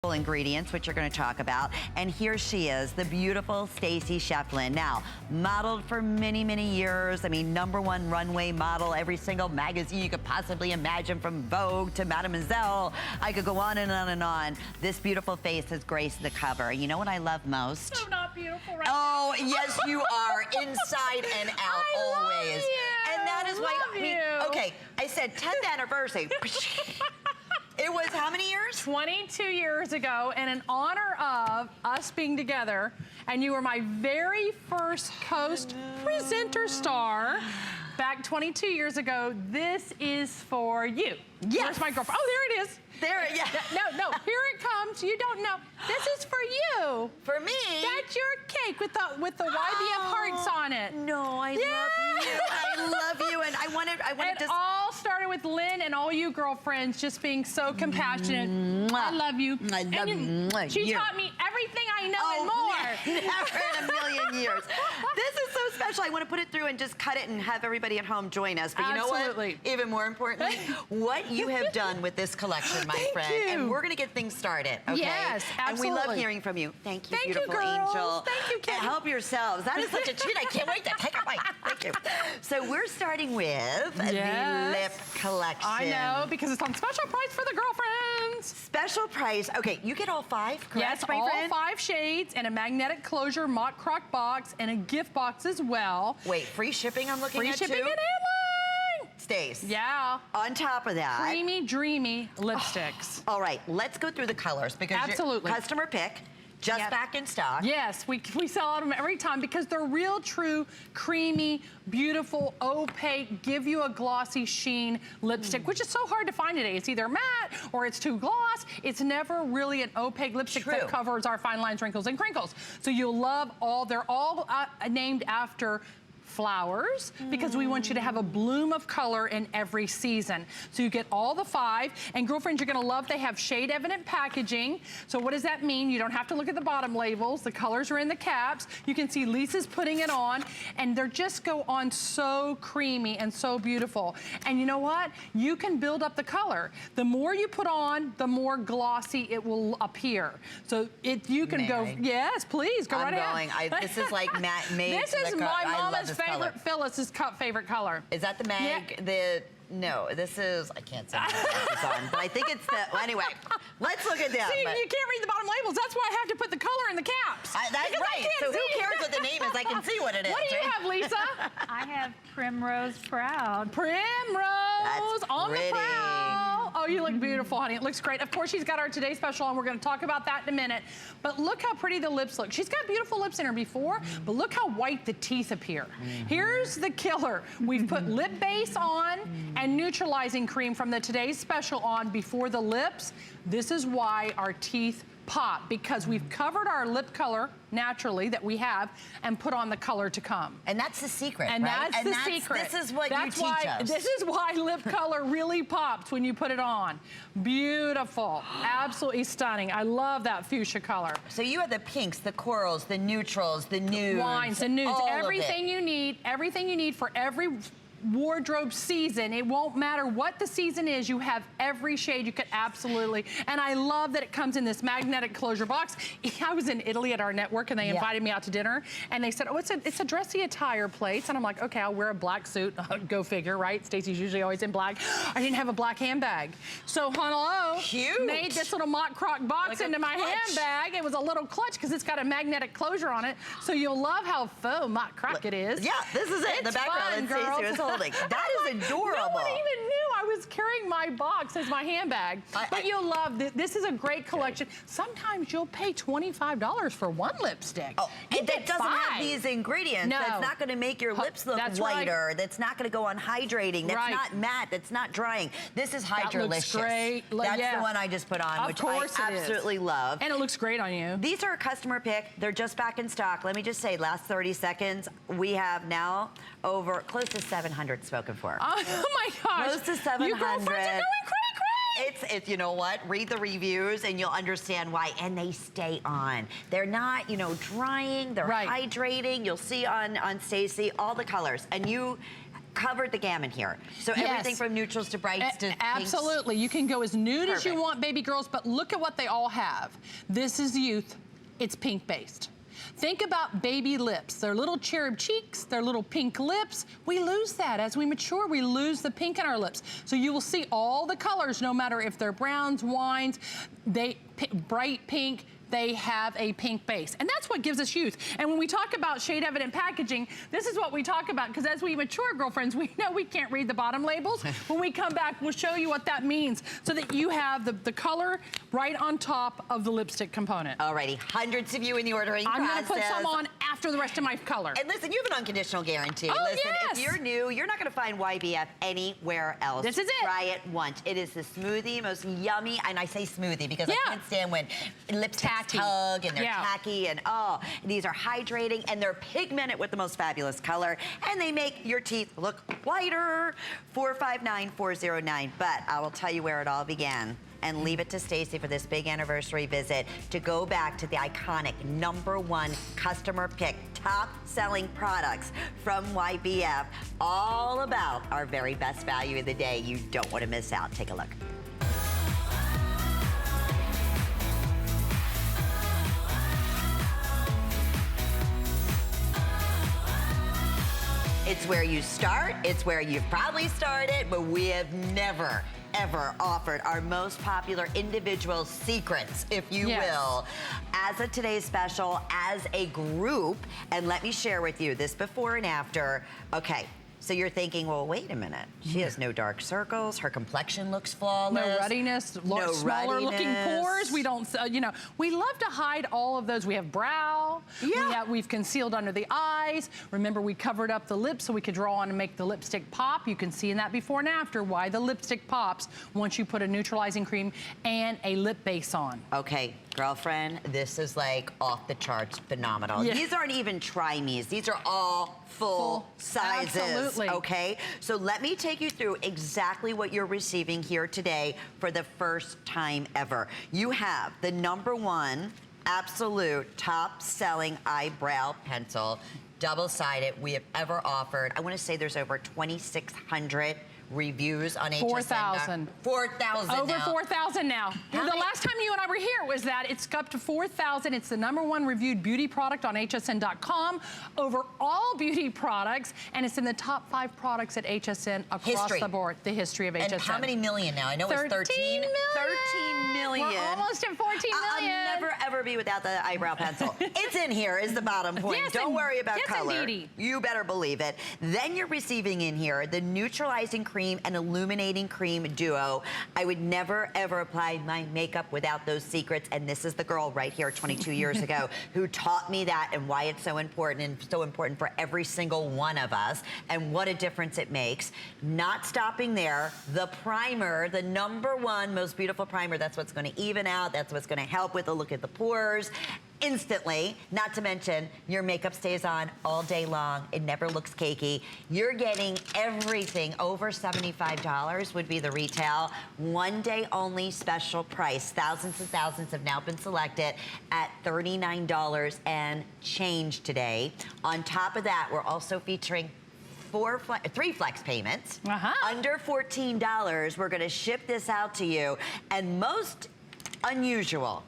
ingredients, which you're going to talk about. And here she is, the beautiful Stacey Schieffelin. Now, modeled for many, many years. I mean, #1 runway model, every single magazine you could possibly imagine, from Vogue to Mademoiselle. I could go on and on and on. This beautiful face has graced the cover. You know what I love most? I'm not beautiful right now. Oh, yes, you are. Inside and out, always. Love you. And that is why, I mean, okay, I said 10th anniversary. It was how many years? 22 years ago, and in honor of us being together, and you were my very first Coast presenter star back 22 years ago. This is for you. Yes. Where's my girlfriend? Oh, there it is. There, yeah. No, here it comes. You don't know. This is for you. For me? That's your cake with the YBF hearts on it. No, I love you. I love you, and I wanted it to. all started with Lynn and all you girlfriends just being so compassionate. I love you. I love you. She taught me everything I know and more. Never in a million years. This is so special. I want to put it through and just cut it and have everybody at home join us. But you know what? Even more importantly, what you have done with this collection, my friend. You. And we're going to get things started, okay? Yes, absolutely. And we love hearing from you. Thank you, Thank beautiful you, girls. angel. Thank you, Kim. And help yourselves. That is such a treat. I can't wait to take a bite. Thank you. So we're starting with the lip collection. I know, because it's on special price for the girlfriends. Special price. Okay, you get all 5, correct, yes, my all friend? 5 shades, and a magnetic closure mock crock box, and a gift box as well. Wait, free shipping I'm looking free at shipping too? and handling. Stace. Yeah. On top of that. Creamy, dreamy lipsticks. All right, let's go through the colors because absolutely. Customer pick. Just back in stock. Yes, we sell them every time because they're real, true, creamy, beautiful, opaque, give you a glossy sheen lipstick, which is so hard to find today. It's either matte or it's too gloss. It's never really an opaque lipstick that covers our fine lines, wrinkles, and crinkles. So you'll love they're all named after flowers, because we want you to have a bloom of color in every season. So you get all the 5, and girlfriends, you're gonna love, they have shade evident packaging. So what does that mean? You don't have to look at the bottom labels. The colors are in the caps. You can see Lisa's putting it on, and they just go on so creamy and so beautiful. And you know what? You can build up the color. The more you put on, the more glossy it will appear. So you can go, yes, please, go right ahead. This is like matte made. This is my mama's favorite, Phyllis's favorite color. Is that the mag? Yeah. No, this is, I can't say what it's on, but I think it's the, well, anyway, let's look at that. See, you can't read the bottom labels. That's why I have to put the color in the caps. That's right. So who cares what the name is? I can see what it is. What do you have, Lisa? I have Primrose Proud. Primrose on the prowl. Oh, you look beautiful, honey. It looks great. Of course, she's got our Today Special on. We're going to talk about that in a minute. But look how pretty the lips look. She's got beautiful lips in her before, but look how white the teeth appear. Here's the killer. We've put lip base on and neutralizing cream from the Today's Special on before the lips. This is why our teeth pop, because we've covered our lip color naturally that we have and put on the color to come. And that's the secret, and right? That's the secret. This is what you teach us. This is why lip color really pops when you put it on. Beautiful, absolutely stunning. I love that fuchsia color. So you have the pinks, the corals, the neutrals, the nudes. Wines, the nudes, everything you need for every wardrobe season. It won't matter what the season is, you have every shade you could absolutely. And I love that it comes in this magnetic closure box. I was in Italy at our network and they invited me out to dinner, and they said, oh, it's a dressy attire place. And I'm like, okay, I'll wear a black suit. Go figure, right? Stacey's usually always in black. I didn't have a black handbag. So hello, made this little mock crock box into my handbag. It was a little clutch because it's got a magnetic closure on it. So you'll love how faux mock crock it is. Yeah, this is it. It's the background fun, that Stacey was holding. That is adorable. No one even knew I was carrying my box as my handbag. But you'll love this. This is a great collection. Sometimes you'll pay $25 for one lipstick. Oh, and that doesn't have these ingredients. No. That's not going to make your lips look whiter. Right. That's not going to go on hydrating. That's not matte. That's not drying. This is Hydrolicious. That looks great. That's the one I just put on, which I absolutely love. And it looks great on you. These are a customer pick. They're just back in stock. Let me just say, last 30 seconds, we have now over close to 700 spoken for. Oh my gosh. Close to 700. You girlfriends are going cray-cray. It's, you know what? Read the reviews and you'll understand why. And they stay on. They're not, you know, drying. They're hydrating. You'll see on Stacey all the colors. And you covered the gamut here. So everything from neutrals to brights to absolutely. pinks. You can go as nude as you want, baby girls, but look at what they all have. This is youth. It's pink based. Think about baby lips. Their little cherub cheeks, their little pink lips. We lose that as we mature. We lose the pink in our lips. So you will see all the colors, no matter if they're browns, wines, bright pink, they have a pink base. And that's what gives us youth. And when we talk about shade evident packaging, this is what we talk about, because as we mature, girlfriends, we know we can't read the bottom labels. When we come back, we'll show you what that means so that you have the color right on top of the lipstick component. Alrighty, hundreds of you in the ordering process. I'm gonna put some on after the rest of my color. And listen, you have an unconditional guarantee. Oh, listen, yes. if you're new, you're not gonna find YBF anywhere else. This is it. Try it once. It is the smoothie, most yummy, and I say smoothie because I can't stand when lipsticks tug and they're tacky, and these are hydrating and they're pigmented with the most fabulous color, and they make your teeth look whiter. 459-409. But I will tell you where it all began, and leave it to Stacey for this big anniversary visit to go back to the iconic #1 customer pick, top selling products from YBF, all about our very best value of the day. You don't want to miss out. Take a look. It's where you start, it's where you've probably started, but we have never, ever offered our most popular individual secrets, if you will, as a today's special, as a group. And let me share with you this before and after. Okay. So you're thinking, well, wait a minute. She has no dark circles. Her complexion looks flawless. No ruddiness, smaller looking pores. We don't, you know, we love to hide all of those. We have brow. We've concealed under the eyes. Remember, we covered up the lips so we could draw on and make the lipstick pop. You can see in that before and after why the lipstick pops once you put a neutralizing cream and a lip base on. Okay, girlfriend, this is like off the charts phenomenal. These aren't even try-me's. These are all full sizes. Absolutely. Okay, so let me take you through exactly what you're receiving here today for the first time ever. You have the #1 absolute top selling eyebrow pencil, double-sided, we have ever offered. I want to say there's over 2,600 reviews on HSN. 4,000. 4,000 Over 4,000 now. The last time you and I were here was that it's up to 4,000. It's the #1 reviewed beauty product on HSN.com over all beauty products, and it's in the top 5 products at HSN across the board. The history of HSN. And how many million now? I know it's 13 million. 13 million. We're almost at 14 million. I'll never ever be without the eyebrow pencil. It's in here is the bottom point. Yes, don't worry about color. Indeedy. You better believe it. Then you're receiving in here the Neutralizing Cream and Illuminating Cream duo. I would never ever apply my makeup without those secrets, and this is the girl right here 22 years ago who taught me that and why it's so important, and so important for every single one of us, and what a difference it makes. Not stopping there, the primer, the #1 most beautiful primer. That's what's going to even out. That's what's going to help with the look at the pores instantly. Not to mention, your makeup stays on all day long. It never looks cakey. You're getting everything over $75 would be the retail. One day only special price. Thousands and thousands have now been selected at $39 and change today. On top of that, we're also featuring 3 flex payments. Under $14. We're going to ship this out to you. And most unusual,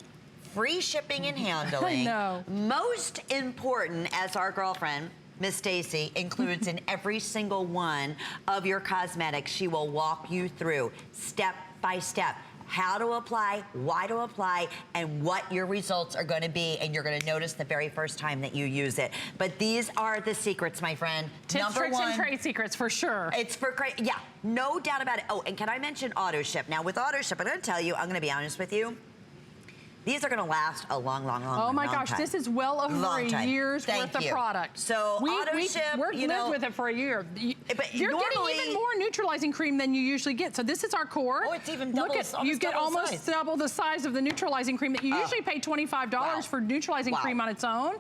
free shipping and handling. Most important, as our girlfriend, Miss Stacey, includes in every single one of your cosmetics. She will walk you through step by step how to apply, why to apply, and what your results are going to be, and you're going to notice the very first time that you use it. But these are the secrets, my friend. Tips, tricks, and trade secrets for sure. It's for great, no doubt about it. Oh, and can I mention auto ship? Now with auto ship, I'm going to tell you, I'm going to be honest with you, these are going to last a long, long, long time. Oh my gosh, this is well over a year's worth of product. So auto ship, we're lived with it for a year. But you're getting even more neutralizing cream than you usually get. So this is our core. Oh, it's even double. You get almost double the size of the neutralizing cream that you usually pay $25 for neutralizing cream on its own.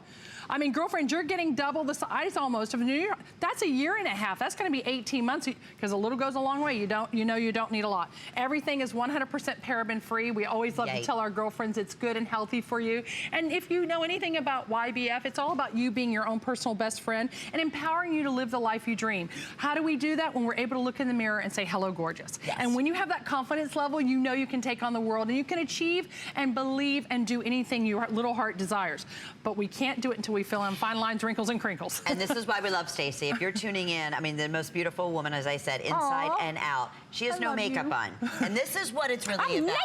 I mean, girlfriend, you're getting double the size almost of New York. That's a year and a half. That's going to be 18 months because a little goes a long way. You know you don't need a lot. Everything is 100% paraben free. We always love to tell our girlfriends it's good and healthy for you. And if you know anything about YBF, it's all about you being your own personal best friend and empowering you to live the life you dream. How do we do that? When we're able to look in the mirror and say, hello, gorgeous. Yes. And when you have that confidence level, you know you can take on the world and you can achieve and believe and do anything your little heart desires. But we can't do it until we fill in fine lines, wrinkles, and crinkles. And this is why we love Stacey. If you're tuning in, I mean, the most beautiful woman, as I said, inside and out. She has no makeup on. And this is what it's really I'm about.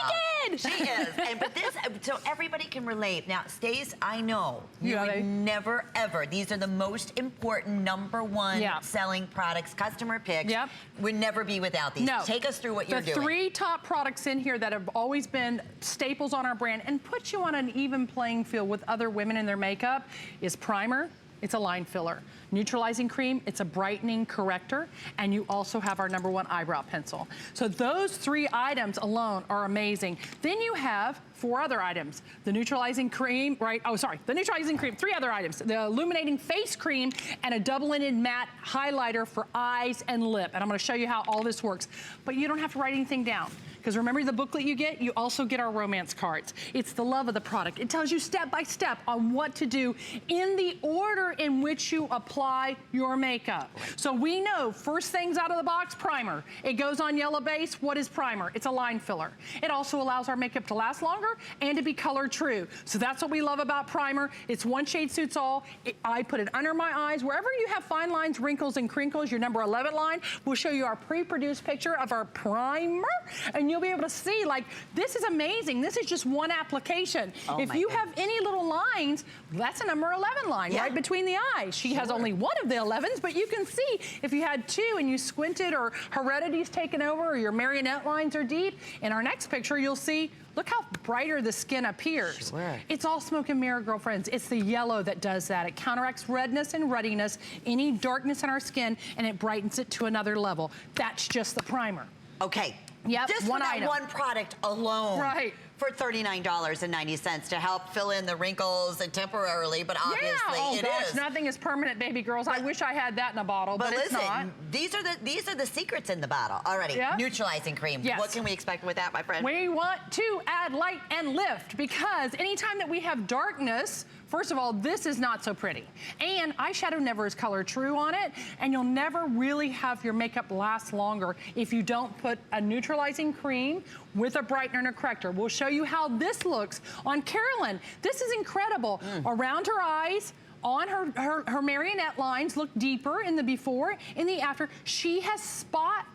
naked! She is. But this, so everybody can relate. Now, Stace, I know you would never, ever, these are the most important #1 selling products, customer picks. Would never be without these. No. Take us through what you're doing. The 3 top products in here that have always been staples on our brand and put you on an even playing field with other women in their makeup is primer. It's a line filler. Neutralizing cream, it's a brightening corrector, and you also have our #1 eyebrow pencil. So those 3 items alone are amazing. Then you have 4 other items. The neutralizing cream, the neutralizing cream, 3 other items. The illuminating face cream and a double-ended matte highlighter for eyes and lip. And I'm gonna show you how all this works. But you don't have to write anything down. Because remember the booklet you get? You also get our romance cards. It's the love of the product. It tells you step by step on what to do in the order in which you apply your makeup. So we know first things out of the box, primer. It goes on yellow base. What is primer? It's a line filler. It also allows our makeup to last longer and to be color true. So that's what we love about primer. It's one shade suits all. I put it under my eyes. Wherever you have fine lines, wrinkles, and crinkles, your number 11 line, we'll show you our pre-produced picture of our primer. And you'll be able to see, like, this is amazing. This is just one application. If you have any little lines, that's a number 11 line right between the eyes. She has only one of the 11s, but you can see if you had 2 and you squinted or heredity's taken over or your marionette lines are deep. In our next picture, you'll see, look how brighter the skin appears. It's all smoke and mirror, girlfriends. It's the yellow that does that. It counteracts redness and ruddiness, any darkness in our skin, and it brightens it to another level. That's just the primer. Okay. Yep, just one for that item. one product alone. For $39.90 to help fill in the wrinkles and temporarily, but obviously it is. Nothing is permanent, baby girls. I wish I had that in a bottle, but it's not. These are the secrets in the bottle already. Neutralizing cream. What can we expect with that, my friend? We want to add light and lift because anytime that we have darkness, first of all, this is not so pretty. And eyeshadow never is color true on it, and you'll never really have your makeup last longer if you don't put a neutralizing cream with a brightener and a corrector. We'll show you how this looks on Carolyn. This is incredible. Around her eyes, on her marionette lines, look deeper in the before, in the after. She has spot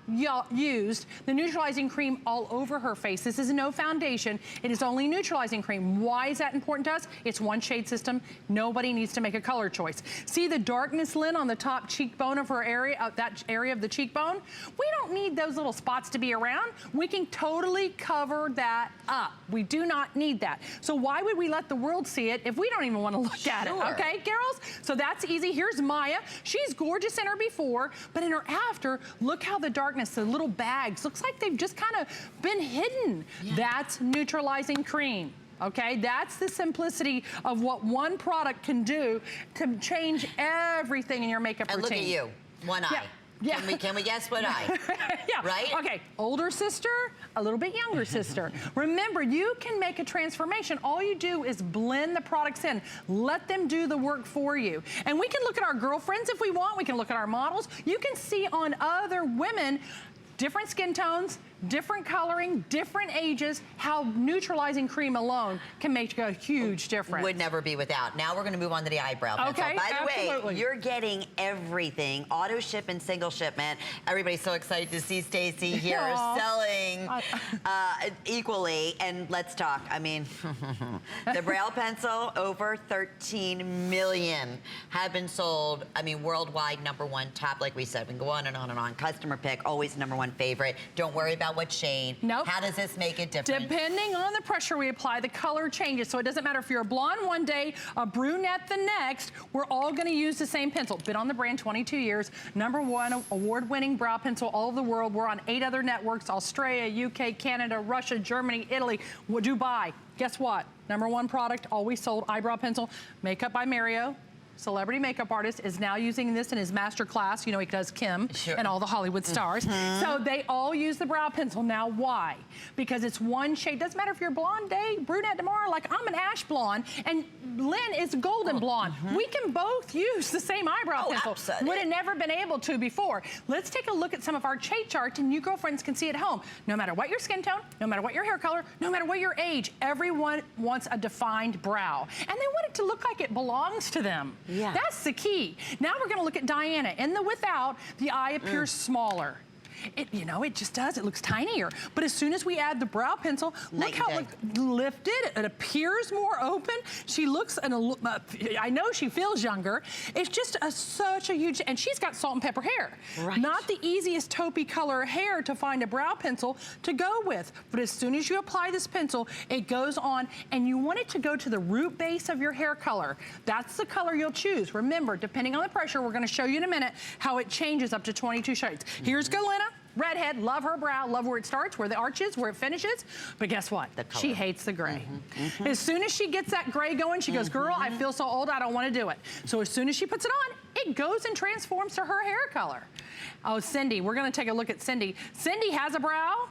used the neutralizing cream all over her face. This is no foundation. It is only neutralizing cream. Why is that important to us? It's one shade system. Nobody needs to make a color choice. See the darkness, Lynn, on the top cheekbone of her area, that area of the cheekbone? We don't need those little spots to be around. We can totally cover that up. We do not need that. So why would we let the world see it if we don't even want to look at it? Okay, girls? So that's easy. Here's Maya. She's gorgeous in her before, but in her after, look how the darkness, the little bags, looks like they've just kind of been hidden. That's neutralizing cream. Okay, that's the simplicity of what one product can do to change everything in your makeup routine. And look at you, one eye. Can we guess what eye? Right? Okay, older sister, a little bit younger sister. Remember, you can make a transformation. All you do is blend the products in. Let them do the work for you. And we can look at our girlfriends if we want. We can look at our models. You can see on other women different skin tones, different coloring, different ages, how neutralizing cream alone can make a huge difference. Would never be without. Now we're going to move on to the eyebrow pencil. Okay, by the way, you're getting everything. Auto ship and single shipment. Everybody's so excited to see Stacey here selling equally. And let's talk. I mean, the brow pencil, over 13 million have been sold. I mean, worldwide #1 top, like we said. We can go on and on and on. Customer pick, always #1 favorite. Don't worry about what shade. How does this make it different? Depending on the pressure we apply, the color changes. So it doesn't matter if you're a blonde one day, a brunette the next, we're all gonna use the same pencil. Been on the brand 22 years, #1 award-winning brow pencil all over the world. We're on 8 other networks, Australia, UK, Canada, Russia, Germany, Italy, Dubai. Guess what? #1 product, always sold, eyebrow pencil, makeup by Mario. celebrity makeup artist, is now using this in his master class. You know, he does Kim and all the Hollywood stars. So they all use the brow pencil. Now, why? Because it's one shade. Doesn't matter if you're blonde today, brunette tomorrow. Like, I'm an ash blonde, and Lynn is golden blonde. We can both use the same eyebrow pencil. Absolutely. Would have never been able to before. Let's take a look at some of our shade charts, and you girlfriends can see at home. No matter what your skin tone, no matter what your hair color, no matter what your age, everyone wants a defined brow. And they want it to look like it belongs to them. Yeah. That's the key. Now we're gonna look at Diana. In the without, the eye appears smaller. You know, it just does. It looks tinier. But as soon as we add the brow pencil, look how it lifted. It appears more open. She looks, I know she feels younger. It's just such a huge, and she's got salt and pepper hair. Right. Not the easiest taupey color hair to find a brow pencil to go with. But as soon as you apply this pencil, it goes on, and you want it to go to the root base of your hair color. That's the color you'll choose. Remember, depending on the pressure, we're gonna show you in a minute how it changes up to 22 shades. Here's Galena. Redhead, love her brow, love where it starts, where the arch is, where it finishes. But guess what? She hates the gray. As soon as she gets that gray going, she goes, girl, I feel so old, I don't want to do it. So as soon as she puts it on, it goes and transforms to her hair color. Oh, Cindy, we're going to take a look at Cindy. Cindy has a brow,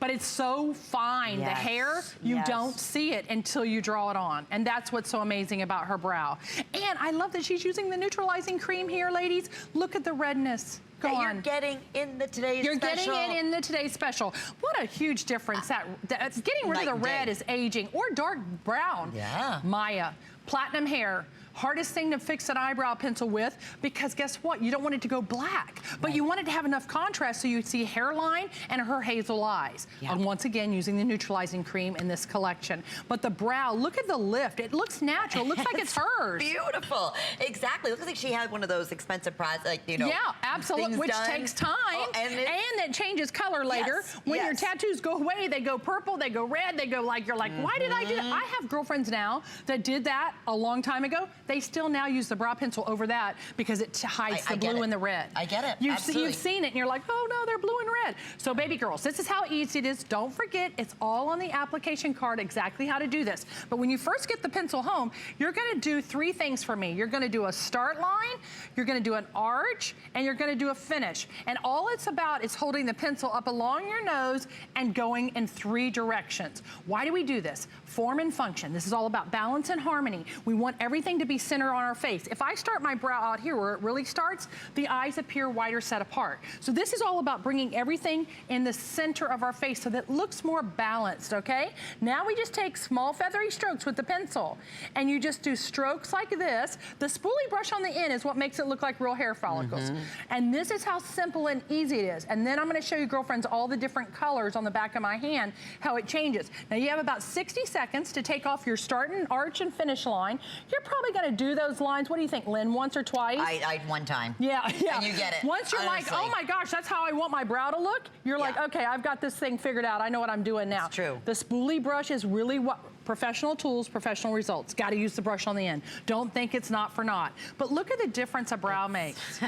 but it's so fine. The hair, you don't see it until you draw it on. And that's what's so amazing about her brow. And I love that she's using the neutralizing cream here, ladies. Look at the redness. You're getting in the today's You're special. getting it in the today's special. What a huge difference. That's getting rid of the red is aging, or dark brown. Yeah. Maya, platinum hair. Hardest thing to fix an eyebrow pencil with, because guess what? You don't want it to go black, but you want it to have enough contrast so you see hairline and her hazel eyes. And once again, using the neutralizing cream in this collection. But the brow, look at the lift. It looks natural. It looks like it's hers. Beautiful. Exactly. Looks like she had one of those expensive products, like, you know. Yeah, absolutely. Which takes time, and it changes color later. When your tattoos go away, they go purple, they go red, they go like, you're like, why did I do that? I have girlfriends now that did that a long time ago. They still now use the brow pencil over that because it hides the blue and the red. I get it. You've seen it and you're like, oh no, they're blue and red. So baby girls, this is how easy it is. Don't forget, it's all on the application card exactly how to do this. But when you first get the pencil home, you're gonna do 3 things for me. You're gonna do a start line, you're gonna do an arch, and you're gonna do a finish. And all it's about is holding the pencil up along your nose and going in 3 directions. Why do we do this? Form and function. This is all about balance and harmony. We want everything to be centered on our face. If I start my brow out here where it really starts, the eyes appear wider set apart. So this is all about bringing everything in the center of our face so that it looks more balanced, okay? Now we just take small feathery strokes with the pencil, and you just do strokes like this. The spoolie brush on the end is what makes it look like real hair follicles. And this is how simple and easy it is. And then I'm gonna show you, girlfriends, all the different colors on the back of my hand, how it changes. Now you have about 60 seconds to take off your start and arch and finish line. You're probably gonna do those lines, what do you think, Lynn, once or twice? I one time. Yeah. And you get it. Once you're like, oh my gosh, that's how I want my brow to look, you're like, okay, I've got this thing figured out. I know what I'm doing now. It's true. The spoolie brush is really what professional tools, professional results. Got to use the brush on the end. Don't think it's not for naught. But look at the difference a brow makes.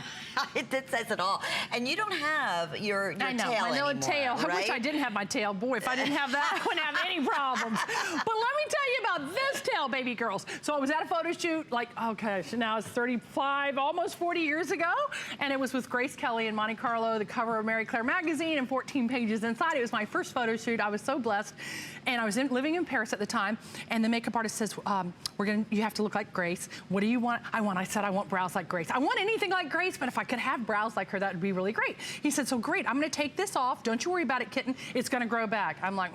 It says it all. And you don't have your tail my little anymore, tail. right? I wish I didn't have my tail. Boy, if I didn't have that, I wouldn't have any problems. But let me tell you about this tail, baby girls. So I was at a photo shoot, like, okay, so now it's 35, almost 40 years ago, and it was with Grace Kelly in Monte Carlo, the cover of Marie Claire magazine, and 14 pages inside. It was my first photo shoot. I was so blessed. And I was living in Paris at the time, and the makeup artist says, you have to look like Grace. What do you want? I said, I want brows like Grace. I want anything like Grace, but if I could have brows like her, that would be really great. He said, so great, I'm gonna take this off. Don't you worry about it, kitten. It's gonna grow back. I'm like,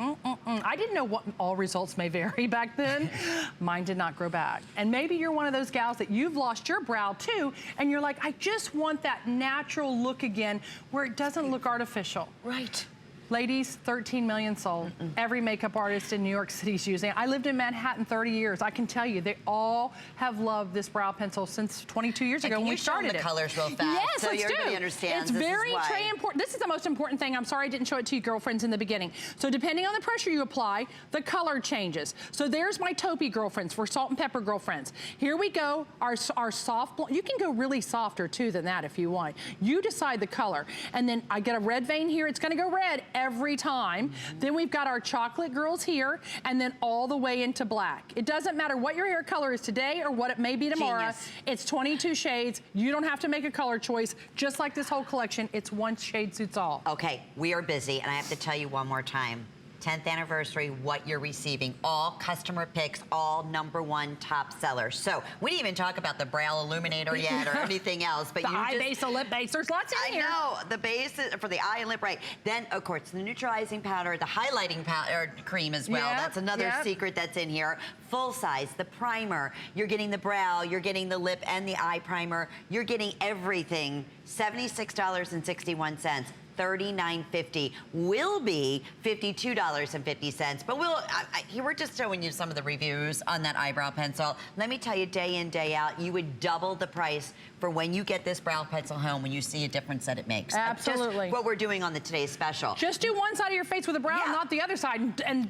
I didn't know what all results may vary back then. Mine did not grow back. And maybe you're one of those gals that you've lost your brow too, and you're like, I just want that natural look again where it doesn't look artificial. Right. Ladies, 13 million sold. Every makeup artist in New York City's using it. I lived in Manhattan 30 years. I can tell you, they all have loved this brow pencil since 22 years ago when we started it. Can you show them the colors real fast? Yes, so let's everybody do. understands It's very important. This is the most important thing. I'm sorry I didn't show it to you girlfriends in the beginning. So depending on the pressure you apply, the color changes. So there's my taupey girlfriends for salt and pepper girlfriends. Here we go, our soft blonde. You can go really softer too than that if you want. You decide the color. And then I get a red vein here. It's gonna go red every time. Then we've got our chocolate girls here, and then all the way into black. It doesn't matter what your hair color is today or what it may be tomorrow. Genius. It's 22 shades. You don't have to make a color choice. Just like this whole collection, it's one shade suits all. Okay, we are busy, and I have to tell you one more time. 10th anniversary, what you're receiving. All customer picks, all #1 top sellers. So we didn't even talk about the brow illuminator yet or anything else. But the eye base, the lip base, there's lots in here. I know, the base is for the eye and lip, right. Then, of course, the neutralizing powder, the highlighting powder cream as well. That's another secret that's in here. Full size, the primer. You're getting the brow, you're getting the lip and the eye primer. You're getting everything. $76.61. $39.50 will be $52.50. But we're just showing you some of the reviews on that eyebrow pencil. Let me tell you, day in, day out, you would double the price for when you get this brow pencil home when you see a difference that it makes. Absolutely. Just what we're doing on the Today's Special. Just do one side of your face with a brow, not the other side, and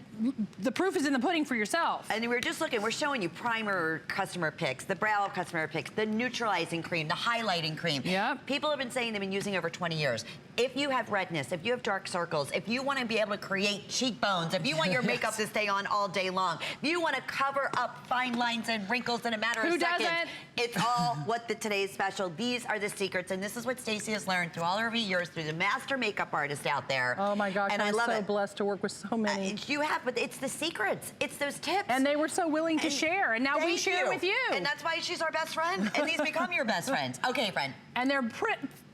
the proof is in the pudding for yourself. And we're just looking, we're showing you primer customer picks, the brow customer picks, the neutralizing cream, the highlighting cream. Yep. People have been saying they've been using over 20 years. If you have redness, if you have dark circles, if you want to be able to create cheekbones, if you want your makeup to stay on all day long, if you want to cover up fine lines and wrinkles in a matter of seconds, it's all what the Today's Special. These are the secrets, and this is what Stacey has learned through all her years through the master makeup artist out there. Oh my gosh, and I'm love so blessed to work with so many. You have, but it's the secrets. It's those tips. And they were so willing to share, and now we share with you. And that's why she's our best friend, and these become your best friends. Okay, friend. And they're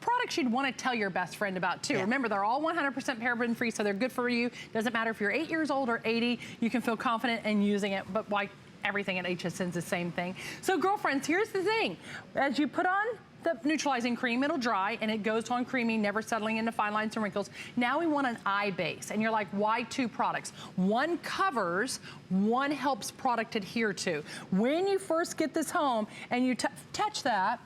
products you'd want to tell your best friend about too. Remember, they're all 100% paraben free, so they're good for you. Doesn't matter if you're 8 years old or 80, you can feel confident in using it, but like everything at HSN's the same thing. So girlfriends, here's the thing. As you put on the neutralizing cream, it'll dry and it goes on creamy, never settling into fine lines and wrinkles. Now we want an eye base, and you're like, why 2 products? One covers, one helps product adhere to. When you first get this home and you touch that,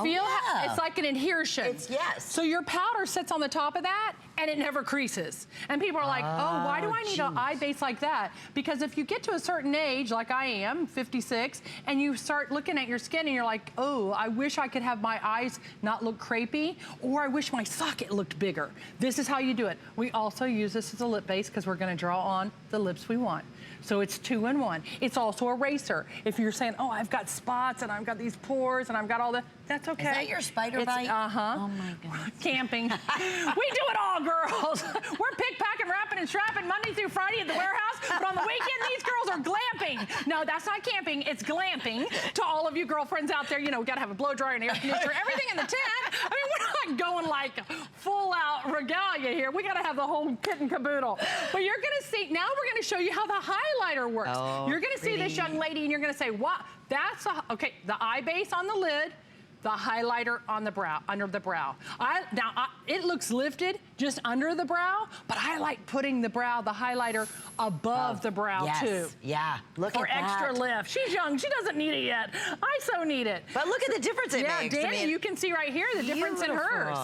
feel how it's like an adhesion. So your powder sits on the top of that and it never creases. And people are like, oh, why do I need an eye base like that? Because if you get to a certain age, like I am, 56, and you start looking at your skin and you're like, oh, I wish I could have my eyes not look crepey, or I wish my socket looked bigger. This is how you do it. We also use this as a lip base because we're gonna draw on the lips we want. So it's 2 in 1. It's also a eraser. If you're saying, oh, I've got spots and I've got these pores and I've got all the, that's okay. Is that your spider bite? Uh-huh. Oh my goodness. Camping. We do it all, girls. We're pick, packing, wrapping, and strapping Monday through Friday at the warehouse, but on the weekend, these girls are glamping. No, that's not camping, it's glamping. To all of you girlfriends out there, you know, we gotta have a blow dryer and air conditioner, everything in the tent. I mean, we're not going like full out regalia here. We gotta have the whole kit and caboodle. But you're gonna see, now we're gonna show you how the highlighter works. Oh, you're gonna see this young lady and you're gonna say, what? That's okay, the eye base on the lid, the highlighter on the brow, under the brow. It looks lifted just under the brow, but I like putting the brow, the highlighter above the brow too. Yeah, look at that. For extra lift. She's young, she doesn't need it yet. I so need it. But look at the difference it makes. Yeah, Danny, I mean, you can see right here the difference in hers.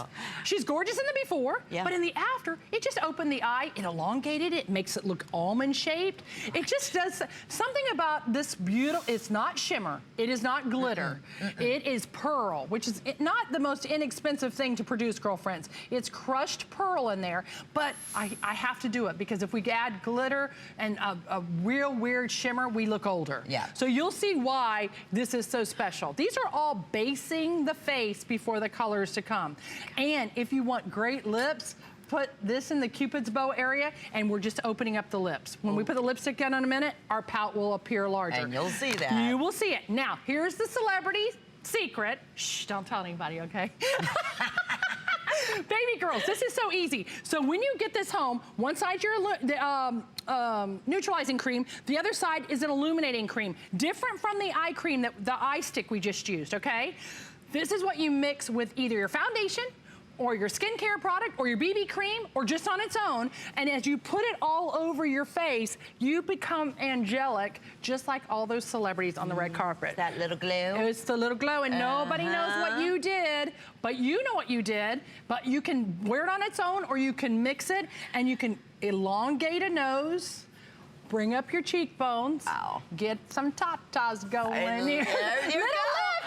She's gorgeous in the before, but in the after, it just opened the eye, it elongated it, makes it look almond shaped. It just does something about this beautiful, it's not shimmer, it is not glitter, it is pearl, which is not the most inexpensive thing to produce, girlfriends. It's crushed pearl in there, but I have to do it because if we add glitter and a real weird shimmer, we look older. So you'll see why this is so special. These are all basing the face before the colors to come. And if you want great lips, put this in the Cupid's bow area, and we're just opening up the lips. When we put the lipstick in a minute, our pout will appear larger. And you'll see that. You will see it. Now, here's the celebrity secret. Shh, don't tell anybody, okay? Baby girls, this is so easy. So when you get this home, one side's your neutralizing cream, the other side is an illuminating cream. Different from the eye cream, the eye stick we just used, okay? This is what you mix with either your foundation or your skincare product or your BB cream or just on its own. And as you put it all over your face, you become angelic, just like all those celebrities on the red carpet. That little glow. It's the little glow, and nobody knows what you did, but you know what you did. But you can wear it on its own, or you can mix it, and you can elongate a nose, bring up your cheekbones, get some tatas going. There you go.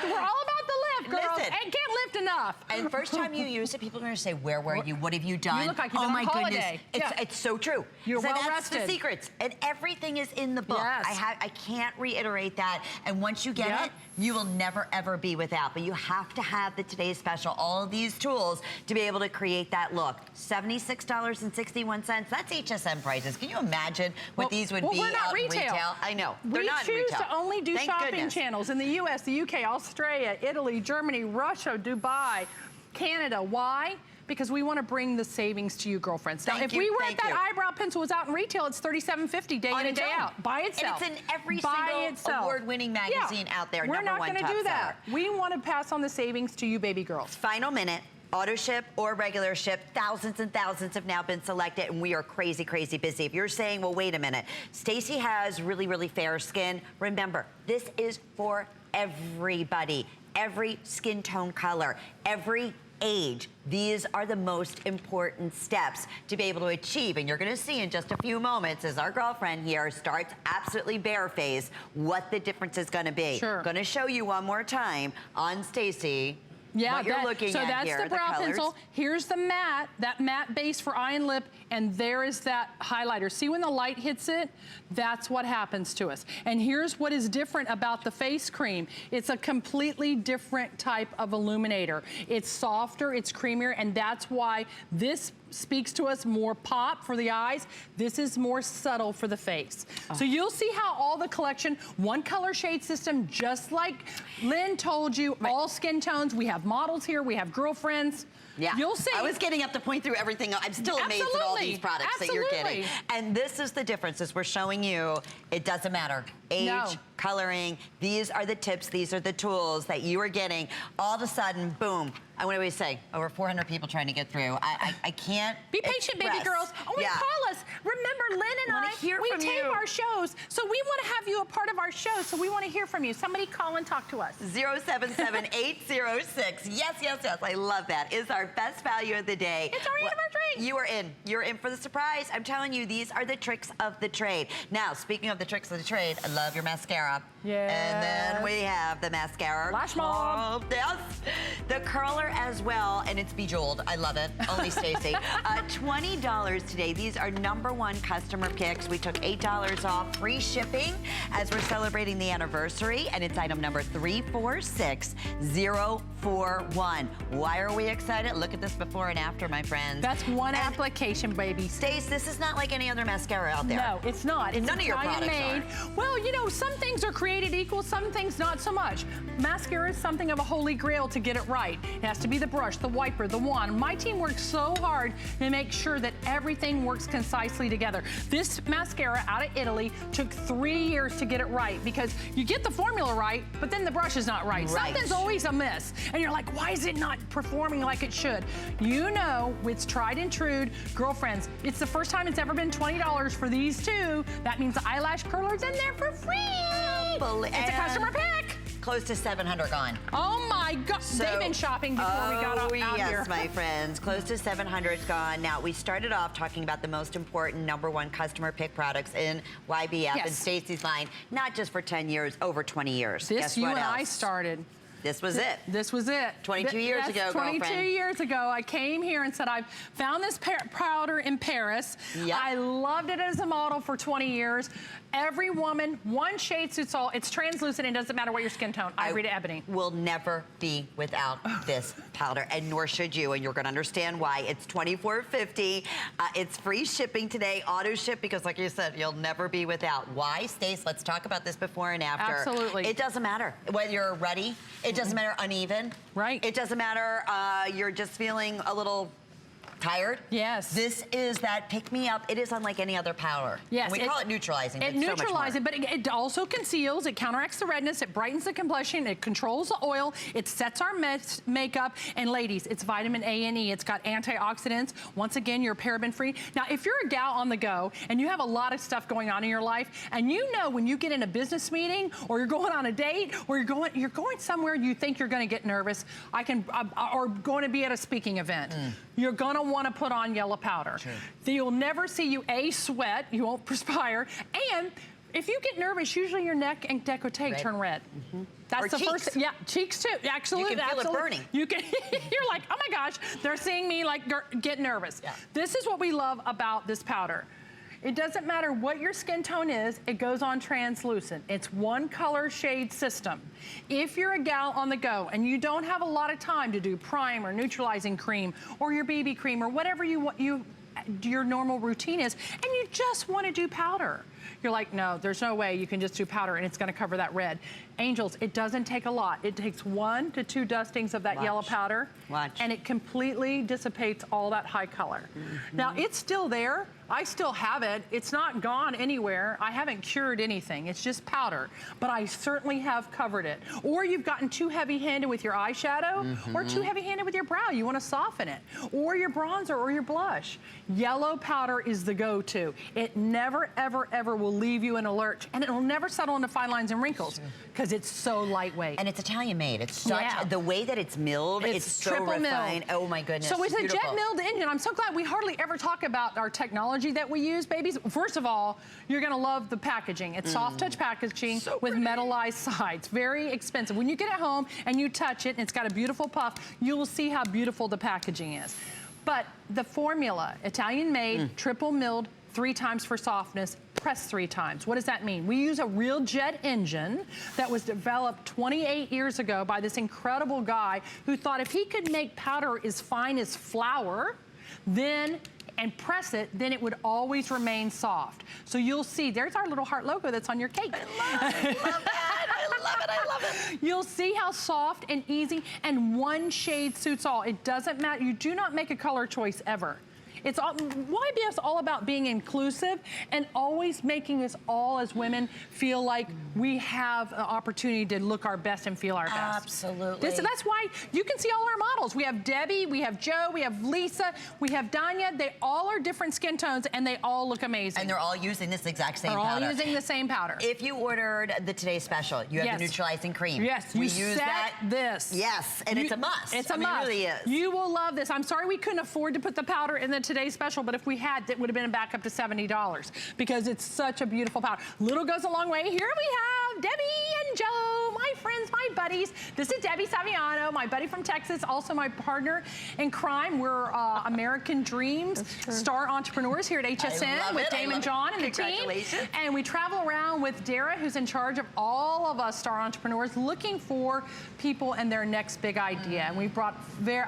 We're all about the lift. girls. Listen. And can't lift enough. And first time you use it, people are going to say, where were you? What have you done? You look like you've been on holiday. Goodness. It's so true. You're so well that's rested. the secrets. And everything is in the book. Yes. I can't reiterate that. And once you get it, you will never, ever be without. But you have to have the Today's Special, all of these tools to be able to create that look. $76.61. That's HSN prices. Can you imagine what these would be we're not out retail. in retail? I know. They're not we choose retail. to only do Thank shopping goodness. channels in the US, the UK, Australia, Italy, Germany, Russia, Dubai, Canada. Why? Because we want to bring the savings to you, girlfriends. Now, if we were at that eyebrow pencil was out in retail, it's $37.50 day in and day out by itself. And it's in every single award-winning magazine out there. We're not going to do that. Seller. We want to pass on the savings to you, baby girls. Final minute. Auto ship or regular ship, thousands and thousands have now been selected, and we are crazy, crazy busy. If you're saying, well, wait a minute, Stacey has really, really fair skin, remember, this is for everybody, every skin tone color, every age. These are the most important steps to be able to achieve, and you're going to see in just a few moments as our girlfriend here starts absolutely barefaced what the difference is going to be. Sure. Going to show you one more time on Stacey. What you're looking so at that's here, the brow pencil. Here's the matte, that matte base for eye and lip, and there is that highlighter. See when the light hits it? That's what happens to us. And here's what is different about the face cream. It's a completely different type of illuminator. It's softer, it's creamier, and that's why this speaks to us more pop for the eyes. This is more subtle for the face. So you'll see how all the collection, one color shade system, just like Lynn told you, all skin tones. We have models here, we have girlfriends. Yeah, you'll see. I was getting up to point through everything. I'm still amazed at all these products that you're getting. And this is the difference, as we're showing you, it doesn't matter. Age, coloring, these are the tips, these are the tools that you are getting. All of a sudden, boom. I want to say, over 400 people trying to get through. I can't Be patient, baby girls. Oh, and call us. Remember, Lynn and we tape our shows, so we want to have you a part of our show, so we want to hear from you. Somebody call and talk to us. 077-806. Yes, yes, yes. I love that. It's our best value of the day. It's our anniversary. You are in. You're in for the surprise. I'm telling you, these are the tricks of the trade. Now, speaking of the tricks of the trade, I love your mascara. Yeah. And then we have the mascara. Lash Mob. Yes. The curler as well, and it's bejeweled. I love it. Only Stacey. $20 today. These are #1 customer picks. We took $8 off, free shipping as we're celebrating the anniversary, and it's item number 346041. Why are we excited? Look at this before and after, my friends. That's one application, baby. Stace, this is not like any other mascara out there. No, it's not. It's none of your products made. Well, you know, some things are created equal, some things not so much. Mascara is something of a holy grail to get it right. It has to be the brush, the wiper, the wand. My team works so hard to make sure that everything works concisely together. This mascara out of Italy took 3 years to get it right because you get the formula right, but then the brush is not right. Something's always amiss. And you're like, why is it not performing like it should? You know, it's tried and true. Girlfriends, it's the first time it's ever been $20 for these two. That means the eyelash curler's in there for free. It's a customer pick. Close to 700 gone. Oh my God, So, they've been shopping before we got out here. Yes, my friends, close to 700 gone. Now, we started off talking about the most important #1 customer pick products in YBF and Stacey's line, not just for 10 years, over 20 years. This Guess you what and else? I started. This was it. This was it. 22 years ago, 22 girlfriend. years ago, I came here and said, I've found this powder in Paris. Yep. I loved it as a model for 20 years. Every woman, one shade suits all. It's translucent. It doesn't matter what your skin tone. Ivory to ebony. Will never be without this powder, and nor should you, and you're going to understand why. It's $24.50. It's free shipping today, auto ship, because like you said, you'll never be without. Why, Stace? Let's talk about this before and after. Absolutely. It doesn't matter whether you're ready. It doesn't matter uneven. Right. It doesn't matter you're just feeling a little tired. Yes. This is that pick-me-up. It is unlike any other powder. Yes. And we call it neutralizing. It neutralizes, but it also conceals. It counteracts the redness. It brightens the complexion. It controls the oil. It sets our makeup. And ladies, it's vitamin A and E. It's got antioxidants. Once again, you're paraben-free. Now, if you're a gal on the go and you have a lot of stuff going on in your life, and you know when you get in a business meeting or you're going on a date or you're going somewhere you think you're going to get nervous, or going to be at a speaking event, you're going to want to put on yellow powder. Sure. You'll never see you sweat, you won't perspire, and If you get nervous, usually your neck and décolleté turn red. That's or the cheeks. first, yeah, cheeks too, absolutely. You can feel it burning. You can, you're like, oh my gosh, they're seeing me like get nervous. Yeah. This is what we love about this powder. It doesn't matter what your skin tone is, it goes on translucent. It's one color shade system. If you're a gal on the go and you don't have a lot of time to do primer, neutralizing cream, or your BB cream, or whatever your normal routine is, and you just want to do powder, you're like, no, there's no way you can just do powder and it's going to cover that red. Angels, it doesn't take a lot. It takes 1 to 2 dustings of that yellow powder, and it completely dissipates all that high color. Now, it's still there. I still have it. It's not gone anywhere. I haven't cured anything. It's just powder, but I certainly have covered it. Or you've gotten too heavy-handed with your eyeshadow, or too heavy-handed with your brow. You want to soften it, or your bronzer, or your blush. Yellow powder is the go-to. It never, ever, ever will leave you in a lurch, and it'll never settle into fine lines and wrinkles because it's so lightweight. And it's Italian made. It's such, the way that it's milled, it's so triple refined. milled. Oh my goodness, so it's beautiful. a jet milled engine. I'm so glad we hardly ever talk about our technology that we use, babies. First of all, you're gonna love the packaging. It's soft touch packaging with metallized sides. Very expensive. When you get it home and you touch it and it's got a beautiful puff, you will see how beautiful the packaging is. But the formula, Italian made, triple milled, 3 times for softness, press 3 times. What does that mean? We use a real jet engine that was developed 28 years ago by this incredible guy who thought if he could make powder as fine as flour, and press it, then it would always remain soft. So you'll see, there's our little heart logo that's on your cake. I love that. I love it. I love it. You'll see how soft and easy, and one shade suits all. It doesn't matter. You do not make a color choice ever. It's all, YBS is all about being inclusive and always making us all as women feel like we have an opportunity to look our best and feel our best. Absolutely. That's why you can see all our models. We have Debbie, we have Joe, we have Lisa, we have Danya. They all are different skin tones and they all look amazing. And they're all using this exact same powder. They're all using the same powder. If you ordered the Today Special, you have the Neutralizing Cream. Yes, we you use set that. this. Yes, and it's a must. It's a must. It really is. You will love this. I'm sorry we couldn't afford to put the powder in the Today Special, but if we had, it would have been back up to $70 because it's such a beautiful powder. Little goes a long way. Here we have Debbie and Joe, my friends, my buddies. This is Debbie Saviano, my buddy from Texas, also my partner in crime. We're American Dreams star entrepreneurs here at HSN with Damon John and the team. And we travel around with Dara, who's in charge of all of us star entrepreneurs, looking for people and their next big idea. And we brought very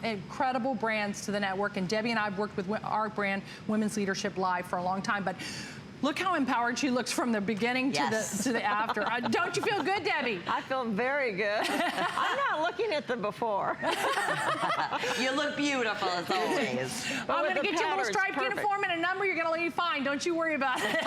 incredible brands to the network. And Debbie and I have worked with our brand, Women's Leadership Live, for a long time. But look how empowered she looks from the beginning to the after. Don't you feel good, Debbie? I feel very good. I'm not looking at the before. You look beautiful as always. I'm going to get you a little striped uniform and a number. You're going to leave fine. Don't you worry about it.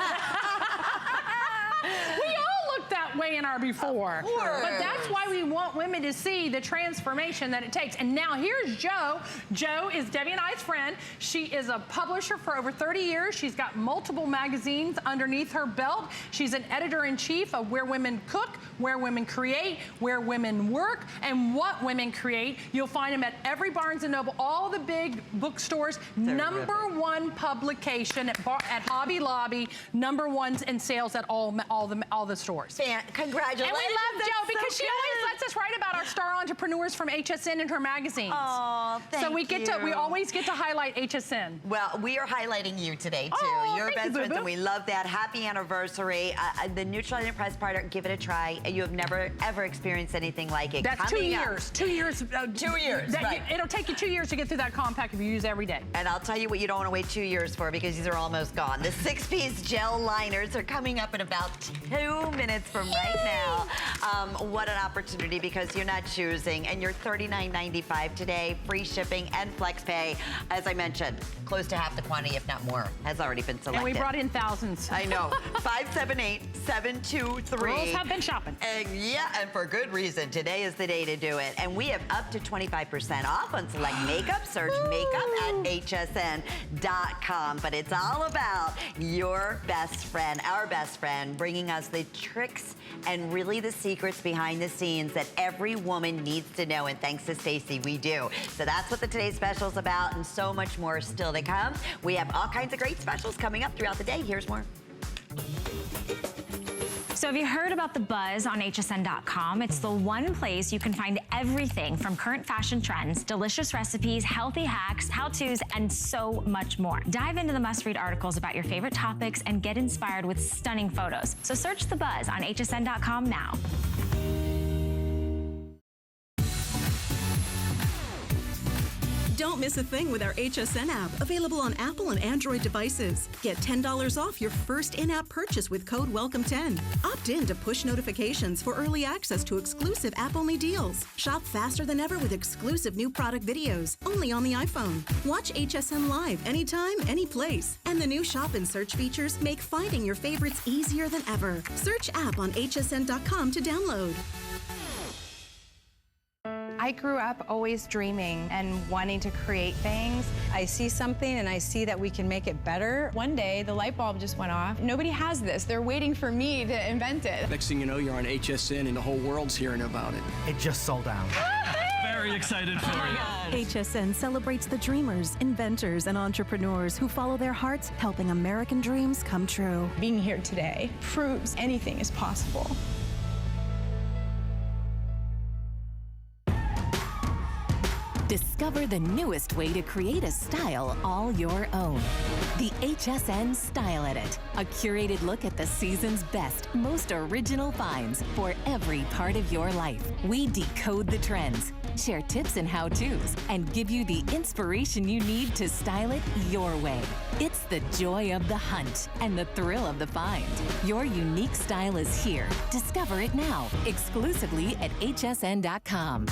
We all look that way in our before. But that's why we want women to see the transformation that it takes. And now here's Joe. Joe is Debbie and I's friend. She is a publisher for over 30 years. She's got multiple magazines underneath her belt. She's an editor-in-chief of Where Women Cook, Where Women Create, Where Women Work, and What Women Create. You'll find them at every Barnes & Noble, all the big bookstores. #1 publication at Hobby Lobby, #1 in sales at all the stores. Congratulations. And we love Joe because she always lets us write about our star entrepreneurs from HSN in her magazines. Oh, thank you. So we always get to highlight HSN. Well, we are highlighting you today too. Oh, You're best friends, Boo-Boo. and we love that. Happy anniversary. The Neutralizing Press Powder, give it a try. You have never ever experienced anything like it. That's 2 years. 2 years. 2 years. Right. It'll take you 2 years to get through that compact if you use it every day. And I'll tell you what you don't want to wait 2 years for, because these are almost gone. The 6-piece gel liners are coming up in about 2 minutes from right now. What an opportunity, because you're not choosing, and you're $39.95 today, free shipping and flex pay. As I mentioned, close to half the quantity, if not more, has already been selected. And we brought in thousands. I know. 578-723. Girls have been shopping. And and for good reason. Today is the day to do it. And we have up to 25% off on select makeup. Search makeup at hsn.com. But it's all about your best friend, our best friend, bringing us the tricks and really the secrets behind the scenes that every woman needs to know. And thanks to Stacey, we do. So that's what the Today's Special is about, and so much more still to come. We have all kinds of great specials coming up throughout the day. Here's more. So have you heard about the buzz on hsn.com? It's the one place you can find everything from current fashion trends, delicious recipes, healthy hacks, how-tos, and so much more. Dive into the must-read articles about your favorite topics and get inspired with stunning photos. So search the buzz on hsn.com now. Don't miss a thing with our HSN app, available on Apple and Android devices. Get $10 off your first in-app purchase with code WELCOME10. Opt in to push notifications for early access to exclusive app-only deals. Shop faster than ever with exclusive new product videos, only on the iPhone. Watch HSN Live anytime, any place. And the new shop and search features make finding your favorites easier than ever. Search app on hsn.com to download. I grew up always dreaming and wanting to create things. I see something and I see that we can make it better. One day, the light bulb just went off. Nobody has this. They're waiting for me to invent it. Next thing you know, you're on HSN and the whole world's hearing about it. It just sold out. Very excited for you. HSN celebrates the dreamers, inventors, and entrepreneurs who follow their hearts, helping American dreams come true. Being here today proves anything is possible. Discover the newest way to create a style all your own. The HSN Style Edit, a curated look at the season's best, most original finds for every part of your life. We decode the trends, share tips and how-tos, and give you the inspiration you need to style it your way. It's the joy of the hunt and the thrill of the find. Your unique style is here. Discover it now, exclusively at hsn.com.